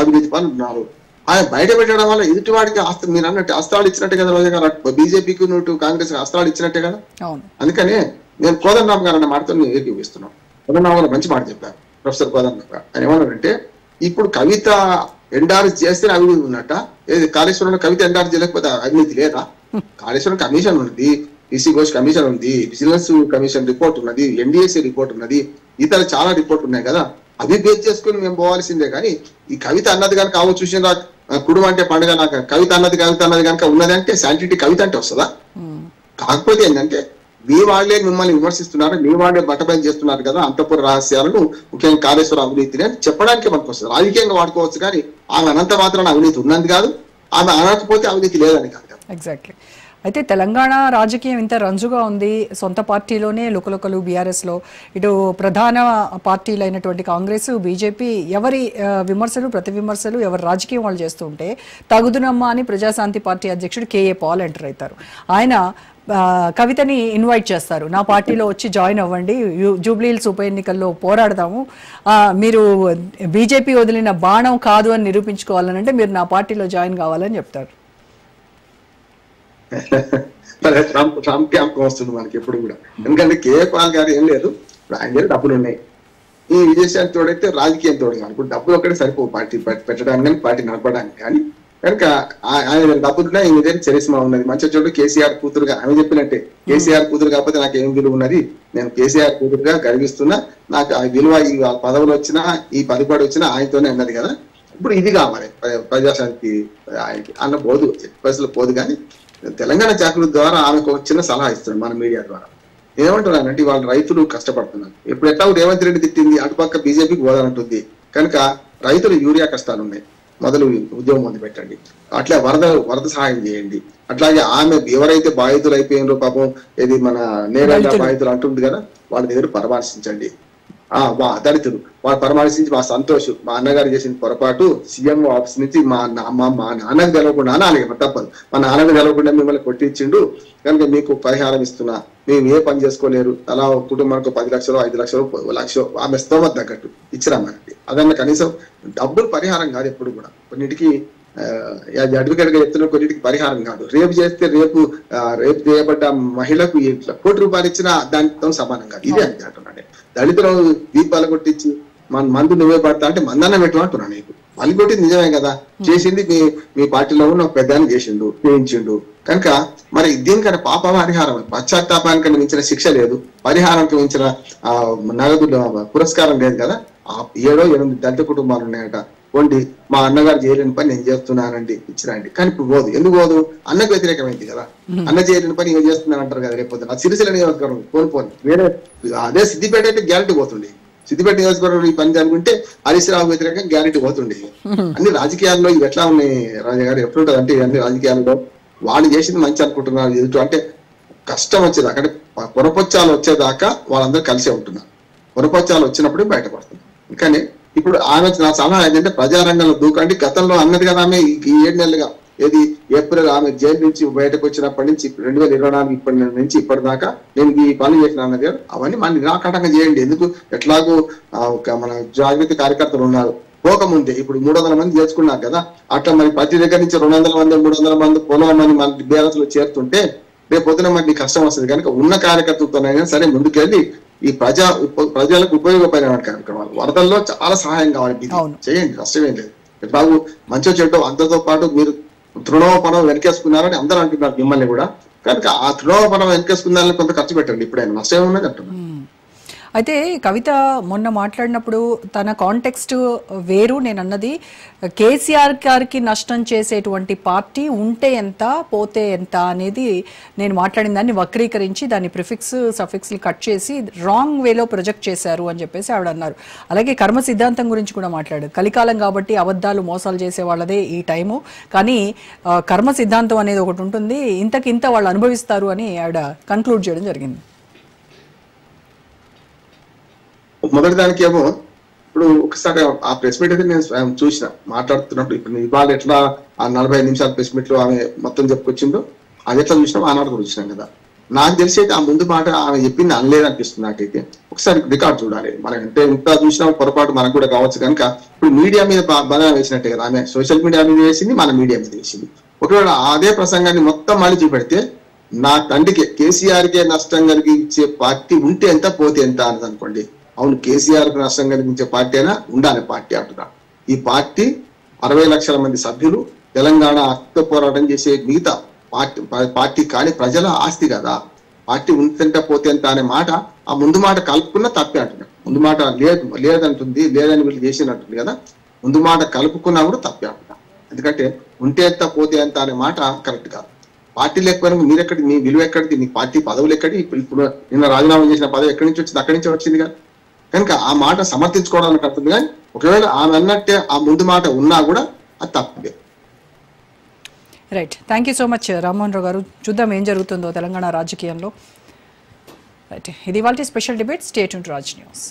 అవినీతి పనులు ఉన్నారు ఆయన బయట పెట్టడం వల్ల ఎదుటి వాడికి మీరు అన్నట్టు అస్త్రాలు ఇచ్చినట్టే కదా. రోజు గారు బీజేపీకి నువ్వు కాంగ్రెస్ అస్త్రాలు ఇచ్చినట్టే కదా. అందుకనే నేను కోదండరామ్ గారు అన్న మాటతో ఏకీపిస్తున్నాను. కోదండరామ్ గారు మంచి మాట చెప్పారు, ప్రొఫెసర్ కోదండరామ్ గారు. ఆయన ఏమన్నారంటే ఇప్పుడు కవిత ఎండార్స్ చేస్తే అవినీతి ఉన్నట్ట, కాళేశ్వరంలో కవిత ఎండార్స్ చేయలేకపోతే అవినీతి లేదా? కాళేశ్వరం కమిషన్ ఉంది, ఈసీ ఘోష్ కమిషన్ ఉంది, విజిలెన్స్ కమిషన్ రిపోర్ట్ ఉన్నది, ఎన్డీఎస్ఏ రిపోర్ట్ ఉన్నది, ఇతర చాలా రిపోర్ట్ ఉన్నాయి కదా. అవి బేస్ చేసుకుని మేము పోవాల్సిందే. కానీ ఈ కవిత అన్నది కనుక ఆవు చూసిన కుడుమ అంటే పండుగ, నాకు కవిత అన్నది కనుక ఉన్నదంటే శాంటిటీ కవిత అంటే వస్తుందా? కాకపోతే ఏంటంటే మీ వాళ్ళే మిమ్మల్ని విమర్శిస్తున్నారు, మీ వాళ్ళే బట్టబయలు చేస్తున్నారు కదా అంతఃపుర రహస్యాలను, ముఖ్యంగా కాళేశ్వర అవినీతిని అని చెప్పడానికి మనకు వస్తుంది. రాజకీయంగా వాడుకోవచ్చు, కానీ ఆమె అనంత మాత్రాన అవినీతి ఉన్నది కాదు, ఆమె అనకపోతే అవినీతి లేదని కాదు. ఎగ్జాక్ట్లీ. అయితే తెలంగాణ రాజకీయం ఇంత రంజుగా ఉంది, సొంత పార్టీలోనే లుకలుకలు బీఆర్ఎస్లో, ఇటు ప్రధాన పార్టీలు అయినటువంటి కాంగ్రెస్, బీజేపీ ఎవరి విమర్శలు ప్రతి విమర్శలు ఎవరి రాజకీయం వాళ్ళు చేస్తుంటే తగుదునమ్మా అని ప్రజాశాంతి పార్టీ అధ్యక్షుడు కేఏ పాల్ ఎంటర్ అవుతారు. ఆయన కవితని ఇన్వైట్ చేస్తారు, నా పార్టీలో వచ్చి జాయిన్ అవ్వండి, జూబ్లీహిల్స్ ఉప ఎన్నికల్లో పోరాడదాము, మీరు బీజేపీ వదిలిన బాణం కాదు అని నిరూపించుకోవాలనంటే మీరు నా పార్టీలో జాయిన్ కావాలని చెప్తారు. ట్రంప్ క్యాంప్ వస్తుంది మనకి ఎప్పుడు కూడా. ఎందుకంటే కేఏ పాల్ గారు ఏం లేదు, ఇప్పుడు ఆయన దగ్గర డబ్బులు ఉన్నాయి, ఈ విదేశానికి తోడైతే రాజకీయం తోడు కాదు. ఇప్పుడు డబ్బులు ఒక్కడే సరిపోవు పార్టీ పెట్టడానికి కానీ పార్టీ నడపడానికి కానీ. కనుక ఆయన డబ్బులున్నా ఈయన దగ్గర చరిస్మా ఉన్నది. మంచి చోటు కేసీఆర్ కూతురుగా ఆమె చెప్పినట్టే, కేసీఆర్ కూతురు కాకపోతే నాకు ఏం విలువ ఉన్నది, నేను కేసీఆర్ కూతురుగా గర్విస్తున్నా, నాకు ఆ విలువ ఈ పదవులు వచ్చినా ఈ పదిపాడు వచ్చినా ఆయనతోనే అన్నది కదా. ఇప్పుడు ఇది కావాలి ప్రజాశాంతి ఆయనకి అన్న పోదు, పైసలు పోదు. కానీ తెలంగాణ జాగృతి ద్వారా ఆమెకు ఒక చిన్న సలహా ఇస్తున్నాడు మన మీడియా ద్వారా. ఏమంటున్నానంటే వాళ్ళ రైతులు కష్టపడుతున్నారు, ఇప్పుడు ఎట్లా రేవంత్ రెడ్డి తిట్టింది అటుపక్క బీజేపీకి పోదానంటుంది, కనుక రైతులు యూరియా కష్టాలు ఉన్నాయి, మొదలు ఉద్యోగం మొదలు పెట్టండి, అట్లా వరద సహాయం చేయండి. అట్లాగే ఆమె ఎవరైతే బాధితులు అయిపోయినారో పాపం, ఇది మన నేరగా బాధితులు అంటుంది కదా, వాళ్ళ దగ్గర పరామర్శించండి. దళితులు వాళ్ళు పరామర్శించి మా సంతోషం, మా అన్నగారు చేసిన పొరపాటు సీఎం ఆఫీస్ నుంచి మా నాన్నకు తెలవకుండా అనాలి, తప్పదు, మా నాన్నకు తెలవకుండా మిమ్మల్ని కొట్టించిండు కనుక మీకు పరిహారం ఇస్తున్నా, మేము ఏ పని చేసుకోలేరు, అలా కుటుంబానికి 10 లక్షలు 5 లక్షలు 1 లక్ష ఆమె స్తోమత తగ్గట్టు ఇచ్చిరా మనకి. అదన్నా కనీసం డబ్బులు పరిహారం కాదు, ఎప్పుడు కూడా కొన్నిటికి అడ్వకేట్ గా చెప్తున్న కొన్నిటికి పరిహారం కాదు. రేపు చేస్తే రేపు చేయబడ్డ మహిళకు 1 కోటి రూపాయలు ఇచ్చినా దానితో సమానం కాదు. ఇదే అని అంటున్నాను. దళితులు దీపాలు కొట్టించి మందు నువ్వే పడతా అంటే మందన్నం పెట్టు అంటున్నాను. నీకు మళ్ళీ కొట్టింది నిజమే కదా, చేసింది మీ పార్టీలో ఉన్న ఒక పెద్దాన్ని చేయించిండు కనుక మరి దీనికన్నా పాప పరిహారం, పశ్చాత్తాపానికన్నా మించిన శిక్ష లేదు, పరిహారానికి మించిన నగదు పురస్కారం లేదు కదా. 7-8 దళిత కుటుంబాలు ఉన్నాయట, పోండి మా అన్నగారు చేయలేని పని నేను చేస్తున్నానండి ఇచ్చిరండి. కానీ ఇప్పుడు పోదు, ఎందుకు పోదు, అన్నకు వ్యతిరేకమైంది కదా, అన్న చేయలేని పని ఏం చేస్తున్నాను అంటారు కదా. రేపు ఆ సిరిసిల్ల నియోజకవర్గం కోల్పోను, వేరే అదే సిద్దిపేట అయితే గ్యారెంటీ పోతుంది. సిద్దిపేట నియోజకవర్గం ఈ పని జరుగుంటే హరీష్ రావు వ్యతిరేకంగా గ్యారెంటీ పోతుంది. అన్ని రాజకీయాల్లో ఇవి ఎట్లా ఉన్నాయి రాజా గారు, ఎప్పుడుంటది అంటే అన్ని రాజకీయాల్లో వాళ్ళు చేసింది మంచి అనుకుంటున్నారు, ఎదుటి అంటే కష్టం వచ్చేదాకా అంటే పొరపొచ్చాలు వచ్చేదాకా వాళ్ళందరూ కలిసే ఉంటున్నారు. పొరపచ్చాలు వచ్చినప్పుడు బయటపడుతుంది. కానీ ఇప్పుడు ఆమె నా సలహా ఏంటంటే ప్రజారంగంలో దూకండి. గతంలో అన్నది కదా ఆమె ఈ 7 నెలలుగా ఏది ఏప్రిల్ ఆమె జైలు నుంచి బయటకు వచ్చినప్పటి నుంచి 2024 ఇప్పటి నుంచి ఇప్పటిదాకా నేను ఈ పనులు చేసిన అన్నది కదా, అవన్నీ మన నిరాకటంగా చేయండి. ఎందుకు ఎట్లాగో మన జాగృతి కార్యకర్తలు ఉన్నారు పోకముందే ఇప్పుడు 300 మంది చేసుకున్నారు కదా, అట్లా మరి ప్రతి దగ్గర నుంచి 200 మంది 300 మంది 400 మంది మన బీఆర్ఎస్ లో చేరుతుంటే రేపు పొద్దున మనకి కష్టం వస్తుంది. కనుక ఉన్న కార్యకర్తలతోనైనా సరే ముందుకెళ్ళి ఈ ప్రజలకు ఉపయోగపడిన కార్యక్రమాలు వరదల్లో చాలా సహాయం కావాలి చేయండి, కష్టమేం లేదు. బాబు మంచిగా చెడ్డో అందరితో పాటు మీరు తృణోపనం వెనకేసుకున్నారని అందరూ అంటున్నారు మిమ్మల్ని కూడా. కనుక ఆ తృణోపనం వెనకేసుకున్నారని కొంత ఖర్చు పెట్టండి, ఇప్పుడైనా నష్టం ఉన్నది అంటున్నారు. అయితే కవిత మొన్న మాట్లాడినప్పుడు తన కాంటెక్స్ట్ వేరు, నేను అన్నది కేసీఆర్ గారికి నష్టం చేసేటువంటి పార్టీ ఉంటే ఎంత పోతే ఎంత అనేది నేను మాట్లాడిన దాన్ని వక్రీకరించి దాన్ని ప్రిఫిక్స్ సఫిక్స్లు కట్ చేసి రాంగ్ వేలో ప్రొజెక్ట్ చేశారు అని చెప్పేసి ఆవిడ అన్నారు. అలాగే కర్మ సిద్ధాంతం గురించి కూడా మాట్లాడారు. కలికాలం కాబట్టి అబద్ధాలు మోసాలు చేసే వాళ్ళదే ఈ టైము, కానీ కర్మ సిద్ధాంతం అనేది ఒకటి ఉంటుంది, ఇంతకింత వాళ్ళు అనుభవిస్తారు అని ఆవిడ కన్క్లూడ్ చేయడం జరిగింది. మొదటి దానికి ఏమో ఇప్పుడు ఒకసారి ఆ ప్రెస్ మీట్ అయితే నేను చూసిన మాట్లాడుతున్నప్పుడు ఇప్పుడు ఇవాళ ఎట్లా ఆ 45 నిమిషాల ప్రెస్ మీట్ లో ఆమె మొత్తం చెప్పుకొచ్చిందో అది ఎట్లా చూసినాం ఆనాడు కూడా చూసినాం కదా. నాకు తెలిసి అయితే ఆ ముందు మాట ఆమె చెప్పింది అనలేదు అనిపిస్తుంది నాకైతే. ఒకసారి రికార్డ్ చూడాలి మనం, అంటే ఇంత చూసినా పొరపాటు మనకు కూడా కావచ్చు. కనుక ఇప్పుడు మీడియా మీద బలం వేసినట్టే కదా, ఆమె సోషల్ మీడియా మీద వేసింది, మన మీడియా మీద వేసింది. ఒకవేళ అదే ప్రసంగాన్ని మొత్తం మళ్ళీ చూపెడితే నా తండ్రికి కేసీఆర్కే నష్టం కలిగించే పార్టీ ఉంటే ఎంత పోతే ఎంత అన్నది అనుకోండి, అవును కేసీఆర్ కు నష్టం కలిగించే పార్టీ అయినా ఉండాలి పార్టీ అంటున్నా. ఈ పార్టీ 60 లక్షల మంది సభ్యులు తెలంగాణ హక్కు పోరాటం చేసే మిగతా పార్టీ కానీ ప్రజల ఆస్తి కదా. పార్టీ ఉంటే పోతే ఎంత అనే మాట ఆ ముందు మాట కలుపుకున్నా తప్పే అంటున్నా. ముందు మాట లేదంటుంది, లేదని వీళ్ళు చేసినట్టుంది కదా, ముందు మాట కలుపుకున్నా కూడా తప్పే అంటున్నా. ఎందుకంటే ఉంటే ఎంత పోతే ఎంత అనే మాట కరెక్ట్ కాదు. పార్టీ లేకపోయినా మీరెక్కడి, మీ విలువ ఎక్కడిది, మీ పార్టీ పదవులు ఎక్కడి, ఇప్పుడు నిన్న రాజీనామా చేసిన పదవి ఎక్కడి నుంచి వచ్చింది, అక్కడి నుంచి వచ్చింది కదా. కనుక ఆ మాట సమర్థించుకోవడానికి అర్థం. కానీ ఒకవేళ ఆమె అన్నట్టే ఆ ముందు మాట ఉన్నా కూడా అది తప్పే. Right, thank you so much Rammohan Rao garu. చూద్దాం ఏం జరుగుతుందో తెలంగాణ రాజకీయంలో. రైట్, ఇది ఇవాల్టి special debate. Stay tuned to Raj news.